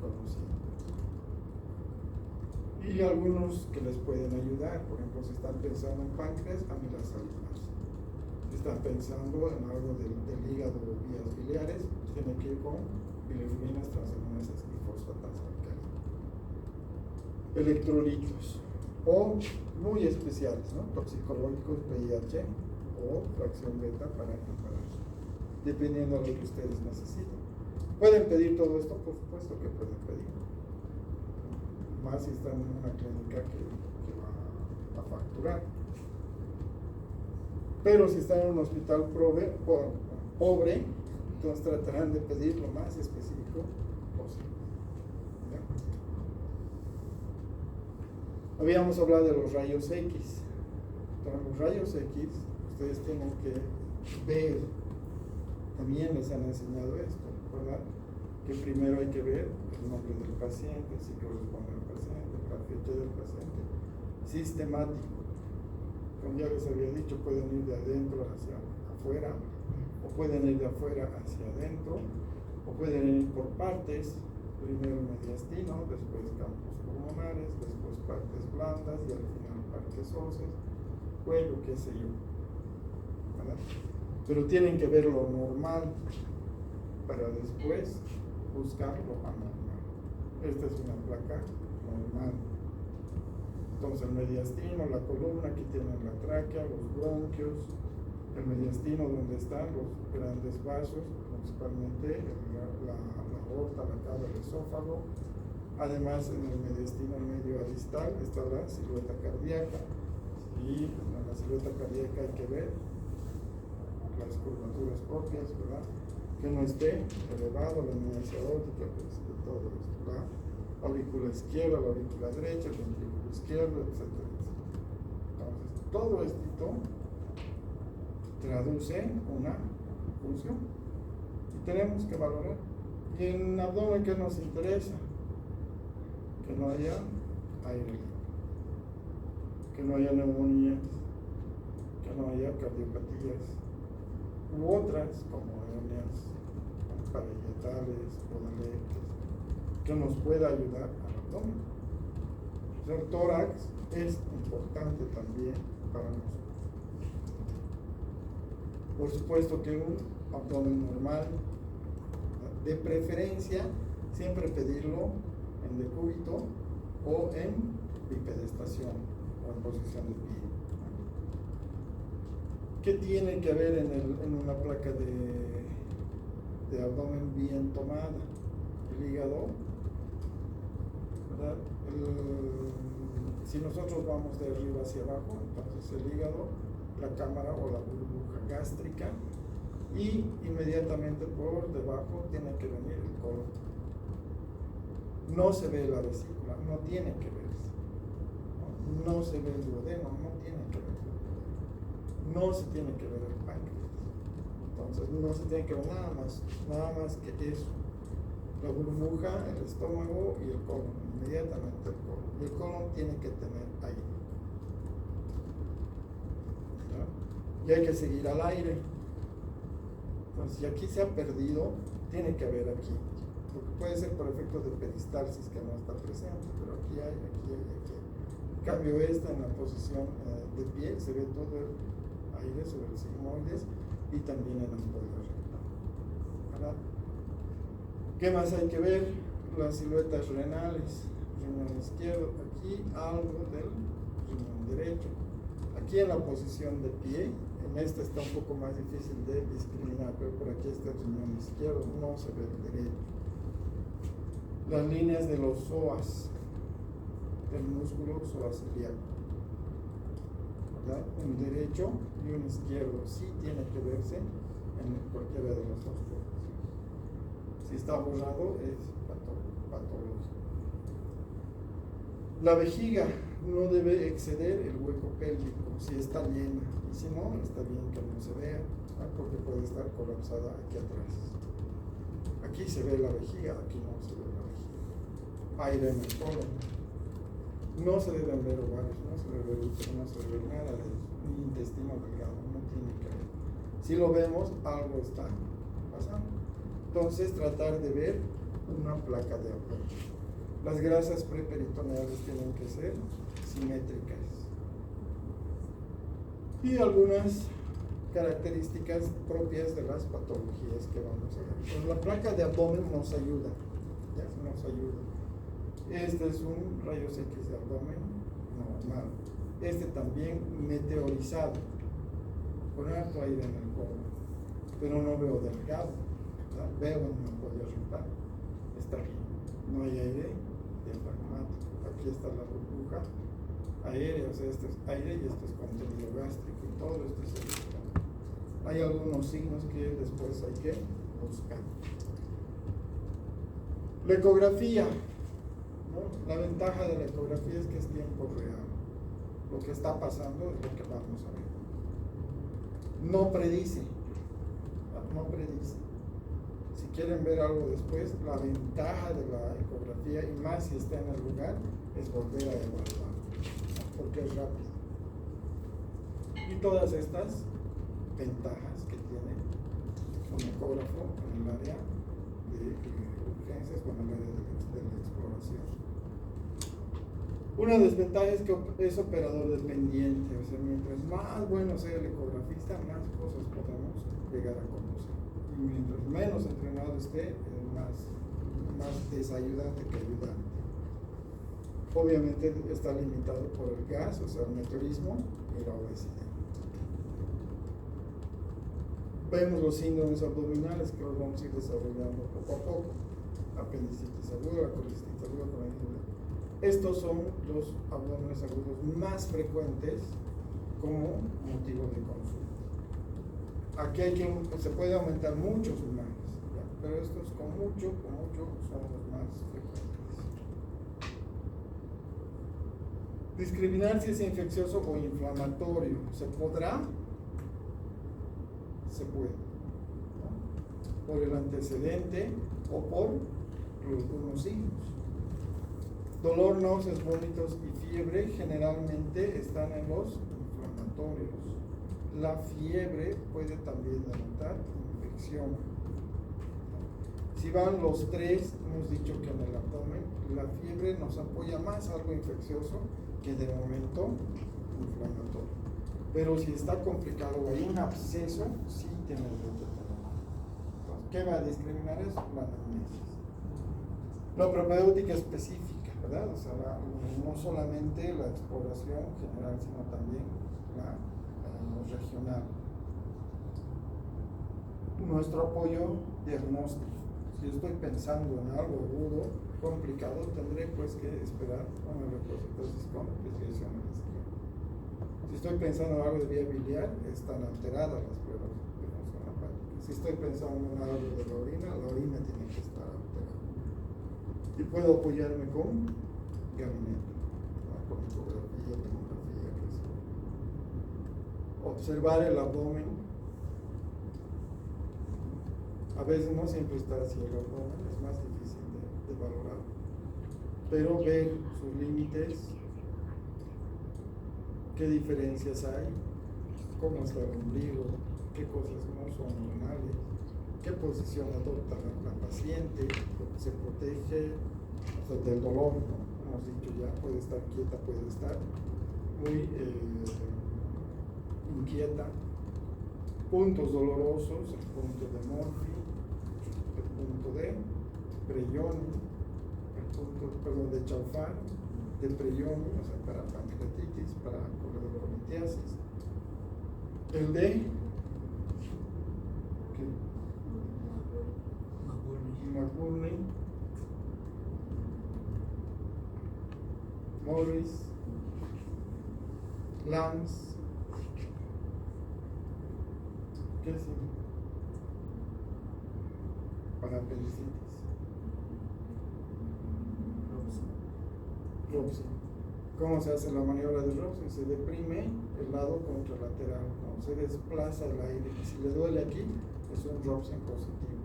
conocido. Y algunos que les pueden ayudar, por ejemplo, si están pensando en páncreas, amilasalinas. Si están pensando en algo del hígado o vías biliares, tiene que ir con bilirrubinas, transaminasas y fosfatas alcalinas. Electrolitos, o muy especiales, ¿no? Toxicológicos, VIH o fracción beta para el embarazo, dependiendo de lo que ustedes necesiten. ¿Pueden pedir todo esto? Por supuesto que pueden pedir. Más si están en una clínica que va a facturar. Pero si están en un hospital pobre, entonces tratarán de pedir lo más específico posible. ¿Ya? Habíamos hablado de los rayos X. Entonces, los rayos X, ustedes tienen que ver, también les han enseñado esto, ¿verdad? Que primero hay que ver el nombre del paciente, si corresponde al paciente, la fecha del paciente, sistemático. Como ya les había dicho, pueden ir de adentro hacia afuera, o pueden ir de afuera hacia adentro, o pueden ir por partes, primero mediastino, después campos pulmonares, después partes blandas y al final partes óseas, cuello, qué sé yo, ¿verdad? Pero tienen que ver lo normal para después buscar lo anormal. Esta es una placa normal. Entonces el mediastino, la columna, aquí tienen la tráquea, los bronquios, el mediastino donde están los grandes vasos, principalmente la aorta, la cava, el esófago. Además en el mediastino medio distal está la silueta cardíaca, y en la silueta cardíaca hay que ver las curvaturas propias, ¿verdad? Que no esté elevado, la eminencia aórtica, pues de todo esto, la aurícula izquierda, la aurícula derecha, el ventrículo izquierdo, etc. Entonces, todo esto traduce una función y tenemos que valorar. Y en abdomen, ¿qué nos interesa? Que no haya aire libre, que no haya neumonías, que no haya cardiopatías u otras como hernias parietal,es podaletes, que nos pueda ayudar al abdomen. El tórax es importante también para nosotros. Por supuesto que un abdomen normal, de preferencia, siempre pedirlo en decúbito o en bipedestación o en posición de pie. ¿Qué tiene que haber en una placa de abdomen bien tomada? El hígado, ¿verdad? Si nosotros vamos de arriba hacia abajo, entonces el hígado, la cámara o la burbuja gástrica, y inmediatamente por debajo tiene que venir el colon. No se ve la vesícula, no tiene que verse. No se ve el duodeno, no tiene que verse. No se tiene que ver el páncreas. Entonces no se tiene que ver nada más que eso. La burbuja, el estómago y el colon, inmediatamente el colon. Y el colon tiene que tener aire. ¿No? Y hay que seguir al aire. Entonces, si aquí se ha perdido, tiene que haber aquí. Porque puede ser por efecto de peristalsis que no está presente, pero aquí hay. En cambio, esta en la posición de pie se ve todo el aire sobre los sigmoides y también en ampolla recta. ¿Verdad? ¿Qué más hay que ver? Las siluetas renales, riñón izquierdo, aquí algo del riñón derecho. Aquí en la posición de pie, en esta está un poco más difícil de discriminar, pero por aquí está el riñón izquierdo, no se ve el derecho. Las líneas de los psoas, del músculo psoas-ilíaco, ¿verdad? Un derecho y un izquierdo, sí tiene que verse en cualquiera de las dos formas. Si está borrado es patológico. La vejiga no debe exceder el hueco pélvico si está llena, y si no, está bien que no se vea, ¿no? Porque puede estar colapsada aquí atrás. Aquí se ve la vejiga, aquí no se ve la vejiga. Aire en el colon. No se deben ver ovarios, no se debe ver útero, no se debe ver nada de eso. Ni intestino delgado, no tiene que ver. Si lo vemos, algo está pasando. Entonces, tratar de ver una placa de abdomen. Las grasas preperitoneales tienen que ser simétricas. Y algunas características propias de las patologías que vamos a ver. Pues la placa de abdomen nos ayuda. Ya nos ayuda. Este es un rayos X de abdomen normal. Este también meteorizado, con alto aire en el colon, pero no veo delgado. Veo en mi ampolla rectal, está bien, no hay aire diafragmático. Aquí está la burbuja aérea, o sea, esto es aire y esto es contenido gástrico y todo esto es el. Hay algunos signos que después hay que buscar. La ecografía, ¿no? La ventaja de la ecografía es que es tiempo real. Lo que está pasando es lo que vamos a ver. No predice. Si quieren ver algo después, la ventaja de la ecografía, y más si está en el lugar, es volver a evaluar, porque es rápido. Y todas estas ventajas que tiene un ecógrafo en el área de urgencias, con el área de la exploración. Una desventaja es que es operador dependiente, o sea, mientras más bueno sea el ecografista, más cosas podemos llegar a conocer. Y mientras menos entrenado esté, más desayudante que ayudante. Obviamente está limitado por el gas, o sea, el meteorismo y la obesidad. Vemos los síndromes abdominales que los vamos a ir desarrollando poco a poco. Apendicitis aguda, colicitis aguda, colonitis. Estos son los abdómenes agudos más frecuentes como motivo de consulta. Aquí se puede aumentar muchos más, ¿ya? Pero estos con mucho son los más frecuentes. Discriminar si es infeccioso o inflamatorio. ¿Se podrá? Se puede, ¿no? Por el antecedente o por algunos signos. Dolor, náuseas, vómitos y fiebre generalmente están en los inflamatorios. La fiebre puede también denotar infección. Si van los tres, hemos dicho que en el abdomen, la fiebre nos apoya más algo infeccioso que de momento inflamatorio. Pero si está complicado o hay un absceso, sí tenemos que tener. Entonces, ¿qué va a discriminar eso? La anamnesis. La propedéutica específica, ¿verdad? O sea, no solamente la exploración general, sino también la regional. nuestro apoyo diagnóstico. Si estoy pensando en algo agudo, complicado, tendré pues que esperar una leucocitosis con investigación en la siguiente. Si estoy pensando en algo de vía biliar, están alteradas las pruebas de función hepática. Si estoy pensando en algo de la orina tiene que estar alterada. Y puedo apoyarme con gabinete, con ecografía, tomografía, qué sé yo. Observar el abdomen. A veces no siempre está así el abdomen, es más difícil de valorar. Pero ver sus límites, qué diferencias hay, cómo está el ombligo, qué cosas no son normales, qué posición adopta la paciente, se protege del dolor, ¿no? Hemos dicho ya, puede estar quieta, puede estar muy inquieta. Puntos dolorosos, el punto de Murphy, el punto de Preyoni, el punto, de Chaufar, de Preyoni, o sea, para pancreatitis, para colelitiasis, el de McBurney, Morris, Lance, ¿qué es? Para apendicitis. Robson. ¿Cómo se hace la maniobra de Robson? Se deprime el lado contralateral, ¿no? Se desplaza el aire. Y si le duele aquí, es un Robson positivo.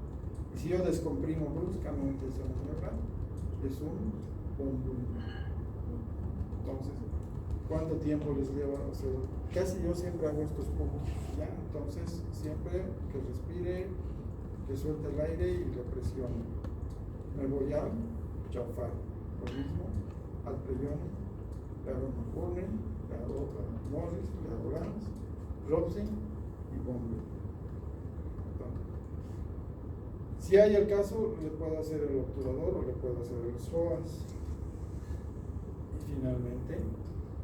Y si yo descomprimo bruscamente esa maniobra, es un bombón. Entonces, ¿cuánto tiempo les lleva a hacer? Casi yo siempre hago estos puntos, ¿ya? Entonces, siempre que respire, que suelte el aire y le presione. Me voy a Chaufar, lo mismo, al Preyoni, le hago McBurney, le hago Morris, le hago Lance, Robson y Bombe. Si hay el caso, le puedo hacer el obturador o le puedo hacer el psoas. Y finalmente,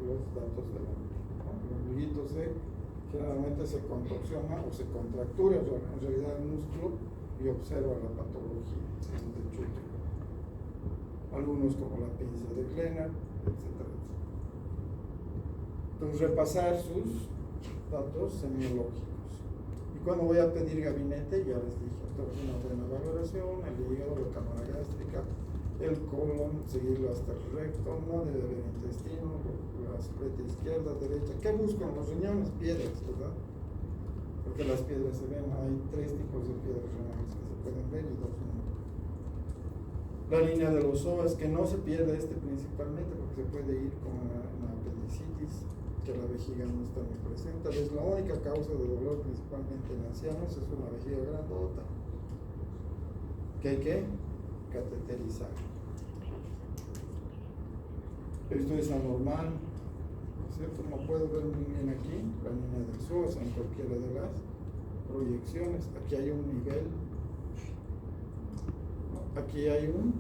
los datos del ombligo, ¿no? El ombliguito generalmente se contorsiona o se contractura en realidad el músculo y observa la patología de Chutre. Algunos como la pinza de Glenner, etc. Entonces, repasar sus datos semiológicos. Y cuando voy a pedir gabinete, ya les dije, entonces una buena valoración, el hígado, la cámara gástrica, el colon, seguirlo hasta el recto, no debe haber intestino, la secreta izquierda, derecha. ¿Qué buscan los riñones? Piedras, ¿verdad? Porque las piedras se ven, hay 3 tipos de piedras renales que se pueden ver y 2 no. La línea de los psoas, que no se pierda principalmente porque se puede ir con una apendicitis, que la vejiga no está muy presente. Es la única causa de dolor principalmente en ancianos, es una vejiga grandota que hay que cateterizar. Esto es anormal, ¿no es cierto? No puedo ver muy bien aquí la línea del psoas en cualquiera de las proyecciones. Aquí hay un nivel, ¿no? Aquí hay un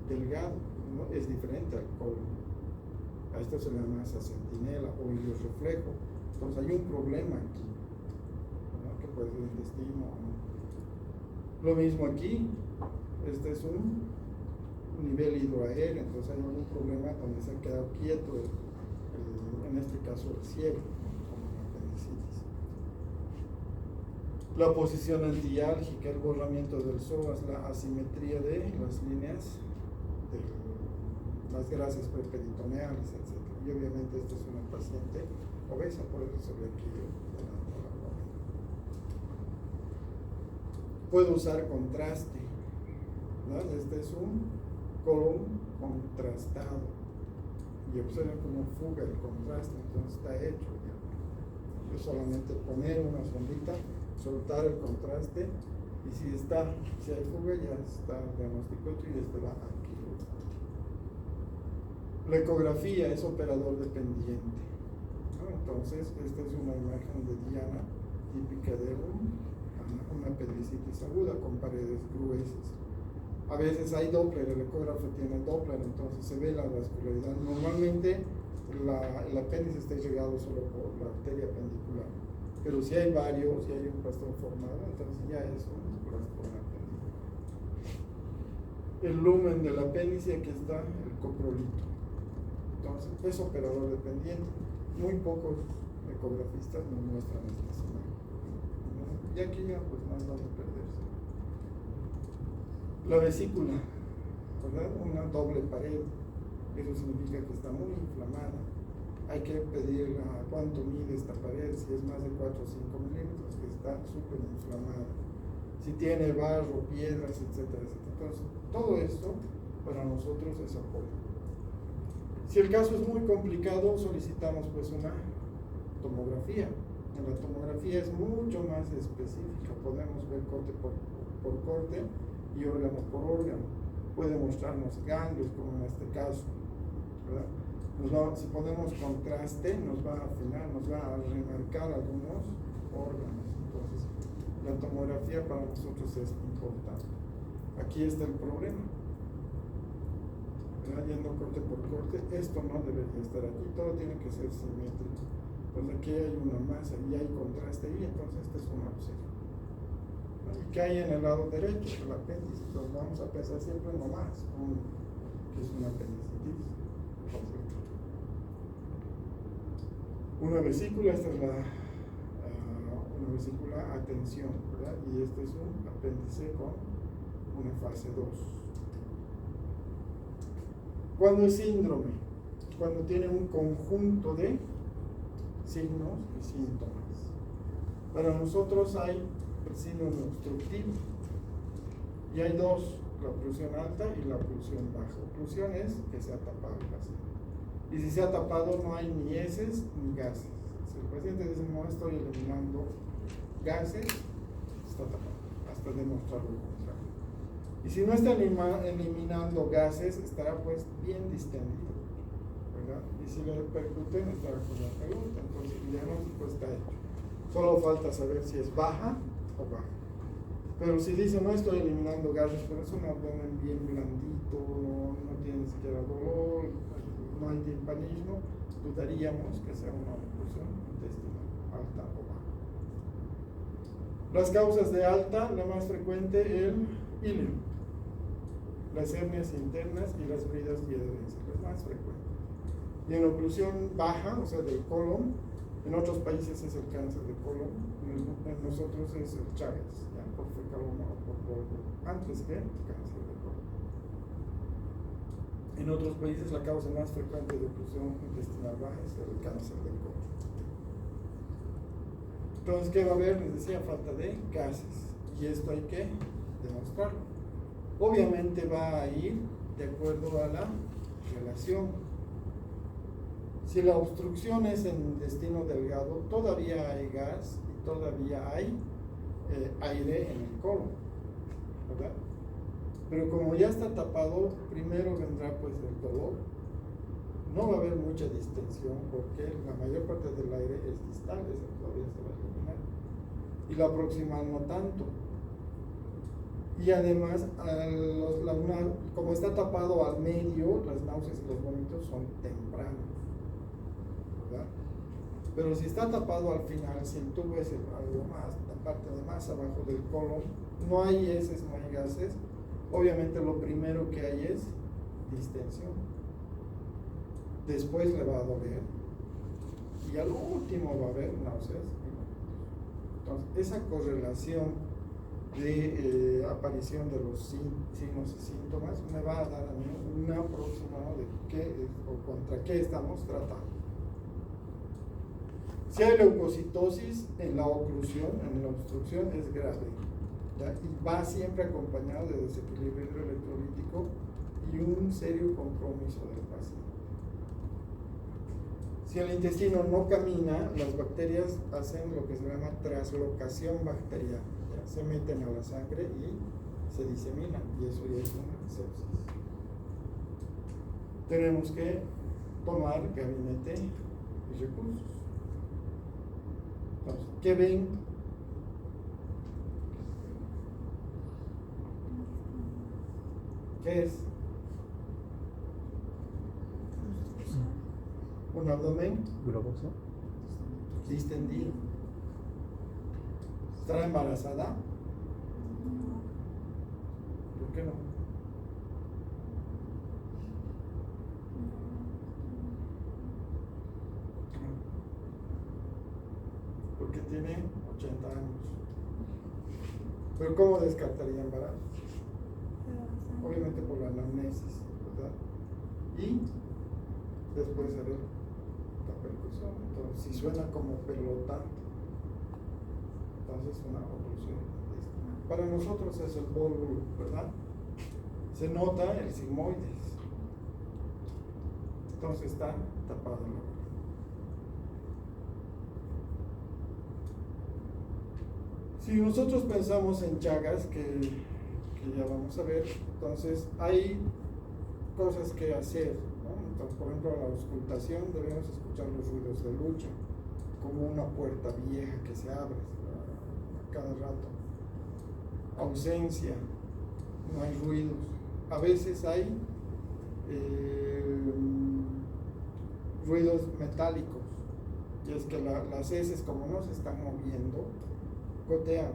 delgado, ¿no? Es diferente al colon. A esto se le llama esa centinela o reflejo. Entonces hay un problema aquí, ¿no? Que puede ser intestino, ¿no? Lo mismo aquí, este es un nivel hidroaéreo, entonces hay algún problema donde se ha quedado quieto, en este caso el cielo, como la apendicitis. La posición antiálgica, el borramiento del psoas, la asimetría de las líneas de las grasas preperitoneales, etc. Y obviamente esta es una paciente obesa, por eso se ve aquí delante de la joven. Puedo usar contraste, ¿no? Este es un colon contrastado y observen cómo fuga el contraste, entonces está hecho ya. Yo solamente poner una sondita, soltar el contraste y si hay fuga ya está el diagnóstico hecho y este va aquí. La ecografía es operador dependiente, ¿no? Entonces esta es una imagen de Diana típica de una apendicitis aguda con paredes gruesas. A veces hay Doppler, el ecógrafo tiene Doppler, entonces se ve la vascularidad. Normalmente el apéndice está irrigado solo por la arteria pendicular, Pero si hay varios, si hay un pastor formado, entonces ya es un trastorno apéndice. El lumen del apéndice, aquí está el coprolito. Entonces, es operador dependiente. Muy pocos ecografistas nos muestran estas imágenes. Y aquí ya, pues, más van a perderse. La vesícula, ¿verdad? Una doble pared. Eso significa que está muy inflamada. Hay que pedir cuánto mide esta pared, si es más de 4 o 5 milímetros, que está súper inflamada. Si tiene barro, piedras, etcétera, etcétera. Entonces, todo esto para nosotros es apoyo. Si el caso es muy complicado, solicitamos pues una tomografía. En la tomografía es mucho más específica. Podemos ver corte por corte y órgano por órgano. Puede mostrarnos ganglios, como en este caso, ¿verdad? Si ponemos contraste, nos va a afinar, nos va a remarcar algunos órganos. Entonces, la tomografía para nosotros es importante. Aquí está el problema. Yendo corte por corte, esto no debería estar aquí, todo tiene que ser simétrico. Pues aquí hay una masa y hay contraste y entonces este es un absceso. ¿Y qué hay en el lado derecho? El apéndice. Entonces vamos a pensar siempre nomás que es una apendicitis. Una vesícula, esta es una vesícula a tensión, ¿verdad? Y este es un apéndice con una fase 2. ¿Cuándo es síndrome? Cuando tiene un conjunto de signos y síntomas. Para nosotros hay el síndrome obstructivo y hay dos, la oclusión alta y la oclusión baja. Oclusión es que se ha tapado el paciente. Y si se ha tapado no hay ni heces ni gases. Si el paciente dice no estoy eliminando gases, está tapado, hasta demostrar lo contrario. Y si no está eliminando gases, estará pues bien distendido, ¿verdad? Y si le percuten, estará con la pregunta. Entonces el diagnóstico está hecho. Solo falta saber si es baja o baja. Pero si dice no estoy eliminando gases, pero es un abdomen bien blandito, no tiene ni siquiera dolor, no hay timpanismo, dudaríamos que sea una oclusión intestinal alta o baja. Las causas de alta, la más frecuente, el ilio, las hernias internas y las bridas piedrenses, las más frecuentes. Y en oclusión baja, o sea, del colon, en otros países es el cáncer de colon, en nosotros es el Chagas, ya, por fecaloma o por polvo, antes que el cáncer de colon. En otros países la causa más frecuente de oclusión intestinal baja es el cáncer de colon. Entonces, ¿qué va a haber? Les decía, falta de gases, y esto hay que demostrarlo. Obviamente va a ir de acuerdo a la relación. Si la obstrucción es en intestino delgado, todavía hay gas y todavía hay aire en el colon, ¿verdad? Pero como ya está tapado, primero vendrá pues el dolor. No va a haber mucha distensión porque la mayor parte del aire es distal, ese todavía se va a eliminar. Y la proximal no tanto. Y además, como está tapado al medio, las náuseas y los vómitos son tempranos, ¿verdad? Pero si está tapado al final, si el tubo es algo más, la parte de más abajo del colon, no hay heces, no hay gases, obviamente lo primero que hay es distensión. Después le va a doler y al último va a haber náuseas y vómitos. Entonces, esa correlación de aparición de los signos y síntomas me va a dar a mí un aproximado de qué o contra qué estamos tratando. Si hay leucocitosis en la oclusión, en la obstrucción, es grave, ¿ya? Y va siempre acompañado de desequilibrio hidroelectrolítico y un serio compromiso del paciente. Si el intestino no camina, las bacterias hacen lo que se llama translocación bacteriana. Se meten a la sangre y se diseminan, y eso ya es una sepsis. Tenemos que tomar gabinete y recursos. Entonces, ¿qué ven? ¿Qué es? Un abdomen globoso, distendido. ¿Estará embarazada? ¿Por qué no? Porque tiene 80 años. Pero ¿cómo descartaría embarazo? Obviamente por la anamnesis, ¿verdad? Y después de ver la percusión. Entonces, si suena como pelota, entonces una oclusión intestinal. Para nosotros es el vólvulo, ¿verdad? Se nota el sigmoides. Entonces está tapado la boca. Si nosotros pensamos en Chagas, que ya vamos a ver, entonces hay cosas que hacer, ¿no? Entonces, por ejemplo, a la auscultación debemos escuchar los ruidos de lucha, como una puerta vieja que se abre a cada rato. Ausencia, no hay ruidos. A veces hay ruidos metálicos, y es que las heces, como no se están moviendo, gotean,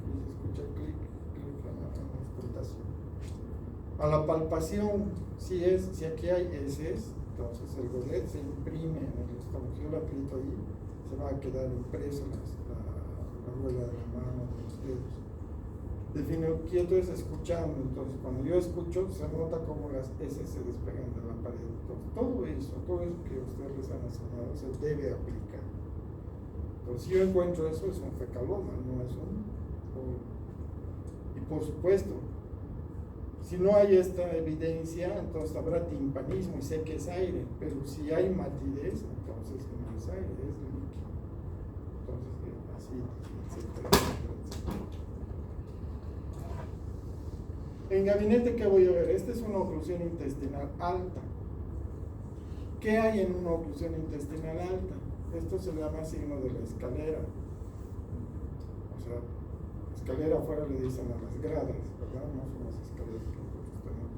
y se escucha clic, clic en la auscultación. A la palpación, si aquí hay heces, entonces el golet se imprime en el estómago. Si yo lo aprieto ahí, se va a quedar impreso la huella de la mano, de los dedos. Defino quieto es escuchando, entonces cuando yo escucho se nota como las heces se despegan de la pared. Entonces todo eso que ustedes les han enseñado se debe aplicar. Entonces si yo encuentro eso, es un fecaloma, no es un bolo. Y por supuesto, si no hay esta evidencia, entonces habrá timpanismo y sé que es aire, pero si hay matidez, entonces no es aire, es líquido. Entonces así, etcétera, etcétera. En gabinete, ¿qué voy a ver? Esta es una oclusión intestinal alta. ¿Qué hay en una oclusión intestinal alta? Esto se llama signo de la escalera. O sea, escalera afuera le dicen a las gradas, ¿verdad? No son las escaleras que nosotros tenemos.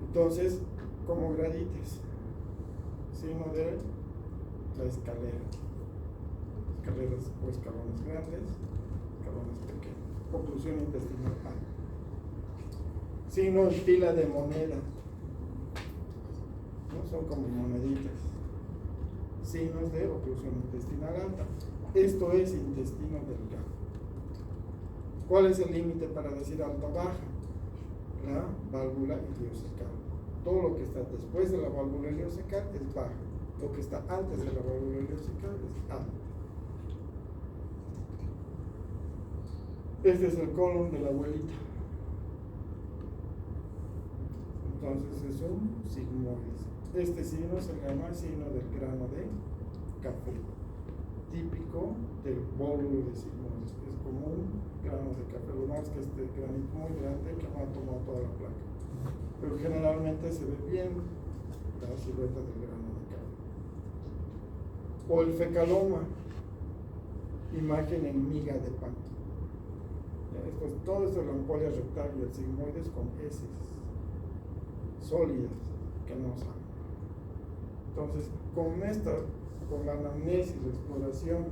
Entonces, como gradites, signo de la escalera. Escaleras o escalones grandes, escalones pequeños. Oclusión intestinal alta. Signo de pila de moneda, ¿no? Son como moneditas. Signos de oclusión intestinal alta. Esto es intestino delgado. ¿Cuál es el límite para decir alta baja? La válvula iliocecal. Todo lo que está después de la válvula iliocecal es baja. Lo que está antes de la válvula iliocecal es alta. Este es el colon de la abuelita. Entonces es un sigmoides. Este signo se llama signo del grano de café, típico del vólvulo de sigmoides. Es como un grano de café, lo más que este granito muy grande que no ha tomado toda la placa. Pero generalmente se ve bien la silueta del grano de café. O el fecaloma, imagen en miga de pan. Todo esto es la ampolla rectal y el sigmoides con heces sólidas que no saben. Entonces, con la anamnesis, la exploración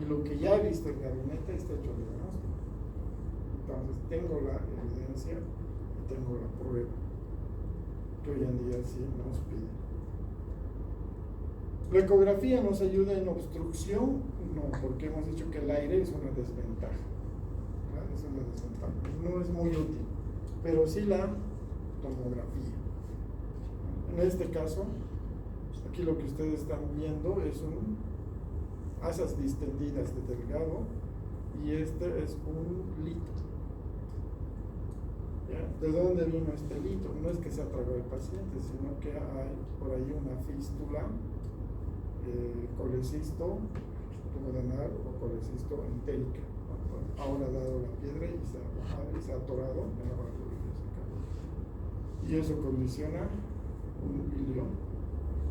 y lo que ya he visto en gabinete, está hecho el diagnóstico. Entonces, tengo la evidencia y tengo la prueba, que hoy en día sí nos pide. ¿La ecografía nos ayuda en obstrucción? No, porque hemos dicho que el aire es una desventaja. ¿Verdad? Es una desventaja. No es muy útil, pero sí la tomografía. En este caso, aquí lo que ustedes están viendo es asas distendidas de delgado, y este es un lito. ¿Ya? ¿De dónde vino este lito? No es que se ha tragado el paciente, sino que hay por ahí una fístula, colecisto duodenal o colecisto entérica. Ahora ha dado la piedra y se ha bajado y se ha atorado en la válvula iliocecal. Y eso condiciona un hilio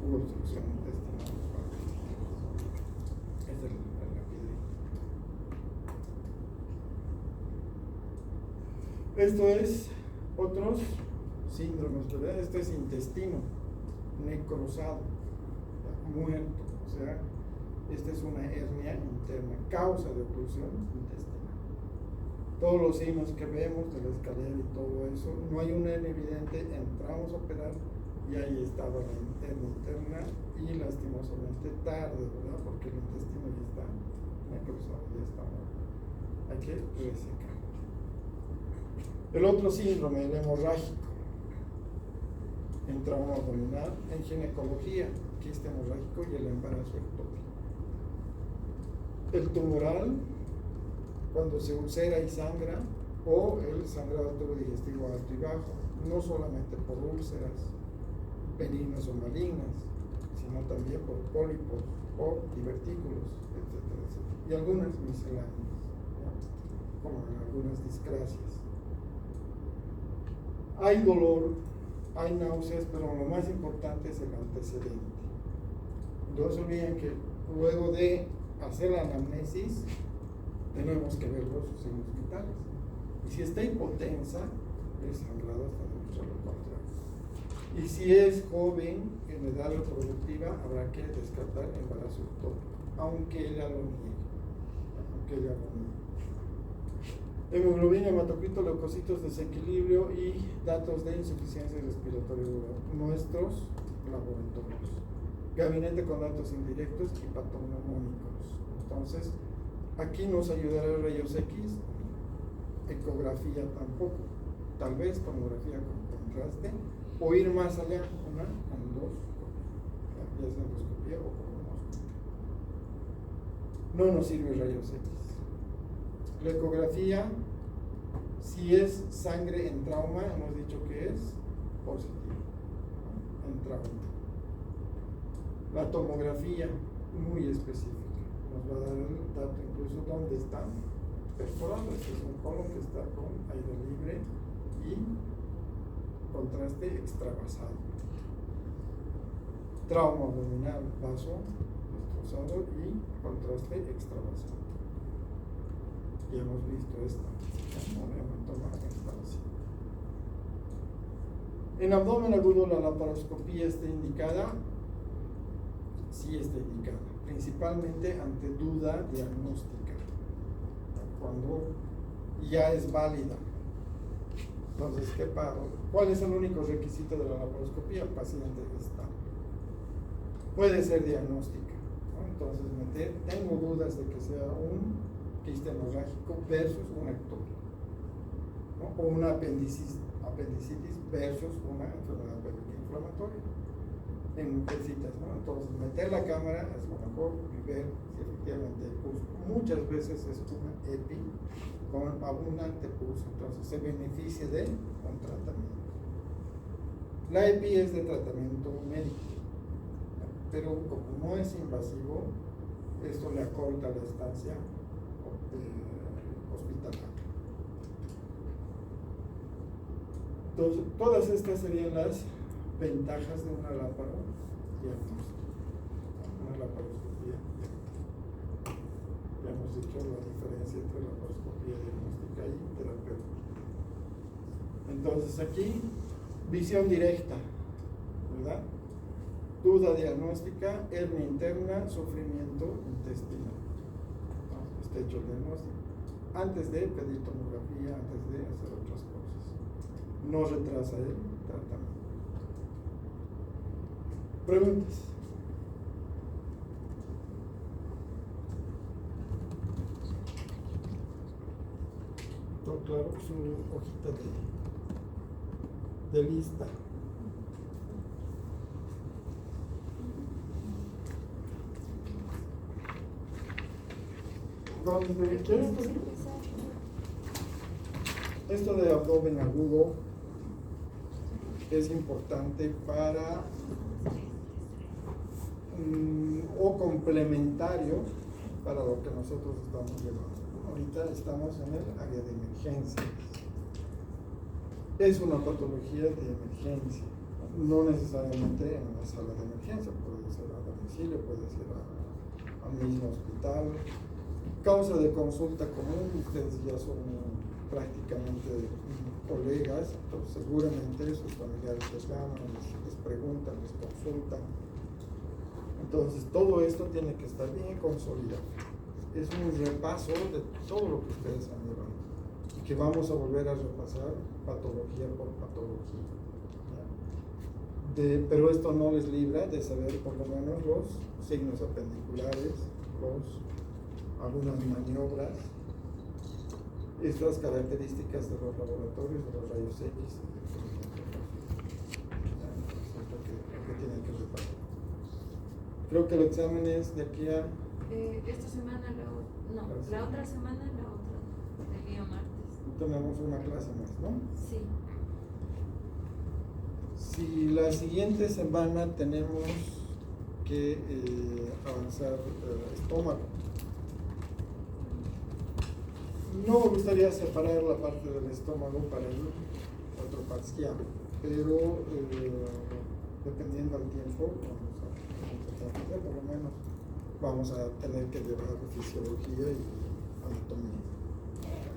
u obstrucción intestinal. Esta es la piedrita. Esto es otros síndromes, ¿verdad? Esto es intestino necrosado, muerto, o sea, Esta es una hernia interna, causa de oclusión intestinal. Todos los signos que vemos de la escalera y todo eso, no hay una hernia evidente, entramos a operar y ahí estaba la hernia interna y lastimosamente tarde, ¿verdad? Porque el intestino ya está necrosado, ya está muerto. Hay que resecar. El otro síndrome, el hemorrágico, en trauma abdominal, en ginecología, quiste hemorrágico y el embarazo ectópico. El tumoral, cuando se ulcera y sangra, o el sangrado digestivo alto y bajo, no solamente por úlceras benignas o malignas, sino también por pólipos o divertículos, etcétera, etcétera. Y algunas misceláneas, ¿no? Como en algunas discrasias. Hay dolor, hay náuseas, pero lo más importante es el antecedente. No se olviden que luego de hacer la anamnesis, tenemos que ver los signos vitales. Y si está hipotensa, es sangrado hasta demostrar lo contrario. Y si es joven, en edad reproductiva, habrá que descartar embarazo ectópico, aunque ella lo niegue. Hemoglobina, hematocrito, leucocitos, desequilibrio y datos de insuficiencia respiratoria aguda. Nuestros laboratorios. Gabinete con datos indirectos y patognomónicos. Entonces, aquí nos ayudará rayos X, ecografía tampoco, tal vez tomografía con contraste, o ir más allá, una con dos, ya sea endoscopía o colonoscopia. No nos sirve rayos X. La ecografía, si es sangre en trauma, hemos dicho que es positivo, ¿no? En trauma. La tomografía, muy específica, nos va a dar el dato incluso dónde están perforados. Este es un colon que está con aire libre y contraste extravasado. Trauma abdominal, vaso destrozado y contraste extravasado. Ya hemos visto esto, como hematoma expansivo. En abdomen agudo, la laparoscopía está indicada. Sí está indicada, principalmente ante duda diagnóstica, cuando ya es válida. Entonces, ¿cuál es el único requisito de la laparoscopía? Paciente está. Puede ser diagnóstica, ¿no? Entonces, tengo dudas de que sea un quiste hemorrágico versus un ectópico, ¿no? O una apendicitis versus una enfermedad pélvica inflamatoria. En mujercitas, ¿no? Entonces, meter la cámara es lo mejor y ver si efectivamente hay pus. Muchas veces es una EPI con abundante pus, entonces se beneficia de un tratamiento. La EPI es de tratamiento médico, pero como no es invasivo, esto le acorta la estancia hospitalaria. Entonces, todas estas serían las ventajas de una laparodiagnóstica, una laparoscopía diagnóstica. Ya hemos dicho la diferencia entre laparoscopía diagnóstica y terapéutica. Entonces aquí, visión directa, ¿verdad? Duda diagnóstica, hernia interna, sufrimiento intestinal. Entonces, está hecho el diagnóstico. Antes de pedir tomografía, antes de hacer otras cosas. No retrasa el tratamiento. Preguntas. Todo claro, su hojita de lista. Entonces, esto de abdomen agudo es importante para o complementario para lo que nosotros estamos llevando. Ahorita estamos en el área de emergencia. Es una patología de emergencia, no necesariamente en la sala de emergencia, puede ser a domicilio, puede ser al mismo hospital. Causa de consulta común, ustedes ya son prácticamente colegas, entonces seguramente sus familiares les llaman, les preguntan, les consultan. Entonces, todo esto tiene que estar bien consolidado. Es un repaso de todo lo que ustedes han llevado y que vamos a volver a repasar patología por patología. Pero esto no les libra de saber por lo menos los signos apendiculares, algunas maniobras, estas características de los laboratorios, de los rayos X, lo que tienen que repasar. Creo que el examen es de aquí a... esta semana, la otra semana, el día martes. Tenemos una clase más, ¿no? Sí. Si la siguiente semana tenemos que avanzar estómago, no me gustaría separar la parte del estómago para el otro parcial, pero dependiendo del tiempo, por lo menos vamos a tener que llevar fisiología y anatomía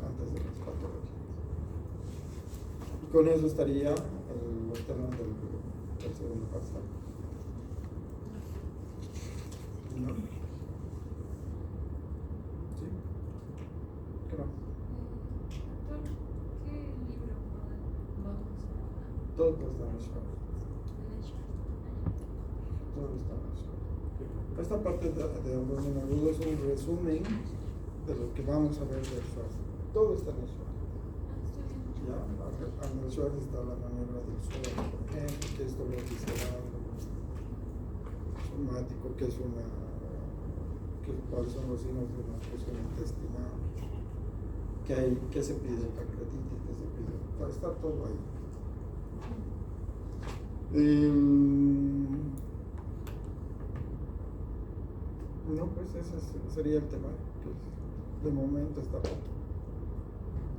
antes de las patologías. Y con eso estaría los temas del segundo parcial. ¿No? ¿Sí? ¿Qué más? ¿Qué libro vamos a Todo está en el show. Todo está en el show. Esta parte de abdomen agudo es un resumen de lo que vamos a ver del Schwarz. Todo está en el Schwarz. Ya, en el Schwarz está la maniobra del suelo, por ejemplo, que es dolor visceral, somático, cuáles son los signos de una obstrucción intestinal, qué se pide, pancreatitis, qué se pide, está todo ahí. No, pues ese sería el tema, que de momento está poco.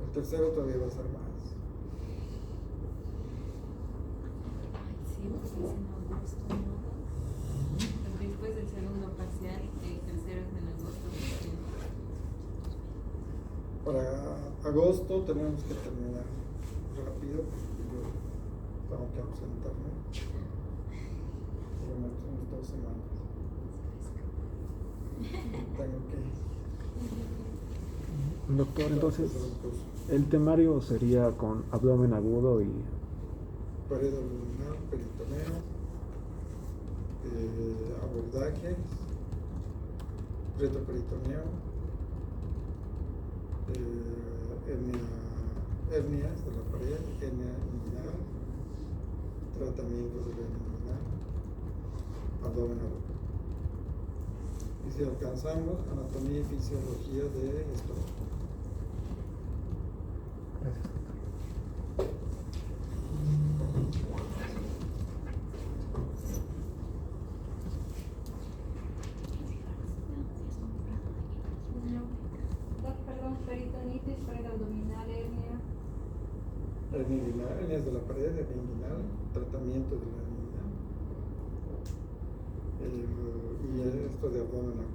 El tercero todavía va a ser más. Sí, porque es en agosto, ¿no? Después del segundo parcial, el tercero es en agosto. Para agosto tenemos que terminar rápido, porque yo tengo que ausentarme. Por lo menos unas 2 semanas. Tengo que... Doctor, entonces, el temario sería con abdomen agudo y... pared abdominal, peritoneo, abordajes, retroperitoneo, hernias de la pared, hernia inguinal, tratamiento de la hernia inguinal, abdomen agudo. Y si alcanzamos, anatomía y fisiología de estómago. Gracias. Perdón, peritonitis, pared abdominal, hernia. Hernia inguinal, hernias de la pared, hernia inguinal, tratamiento de la hernia inguinal. Y esto de abdomen agudo.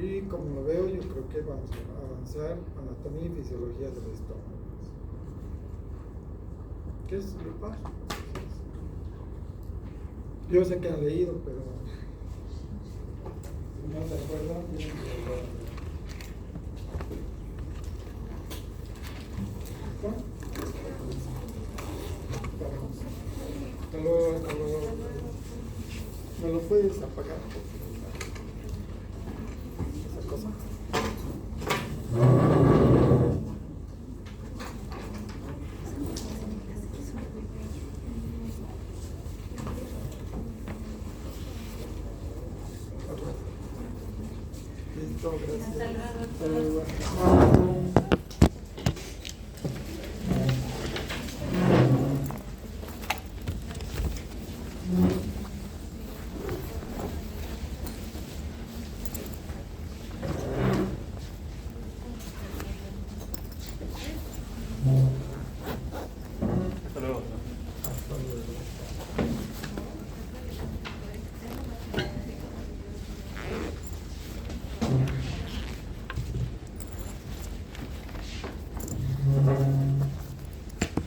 Y como lo veo, yo creo que vamos a avanzar anatomía y fisiología del estómago. ¿Qué es lo paso? Yo sé que han leído, pero si no se acuerdan, tienen que leerlo. ¿Me lo puedes apagar? Esa cosa. Listo, gracias. Hasta luego.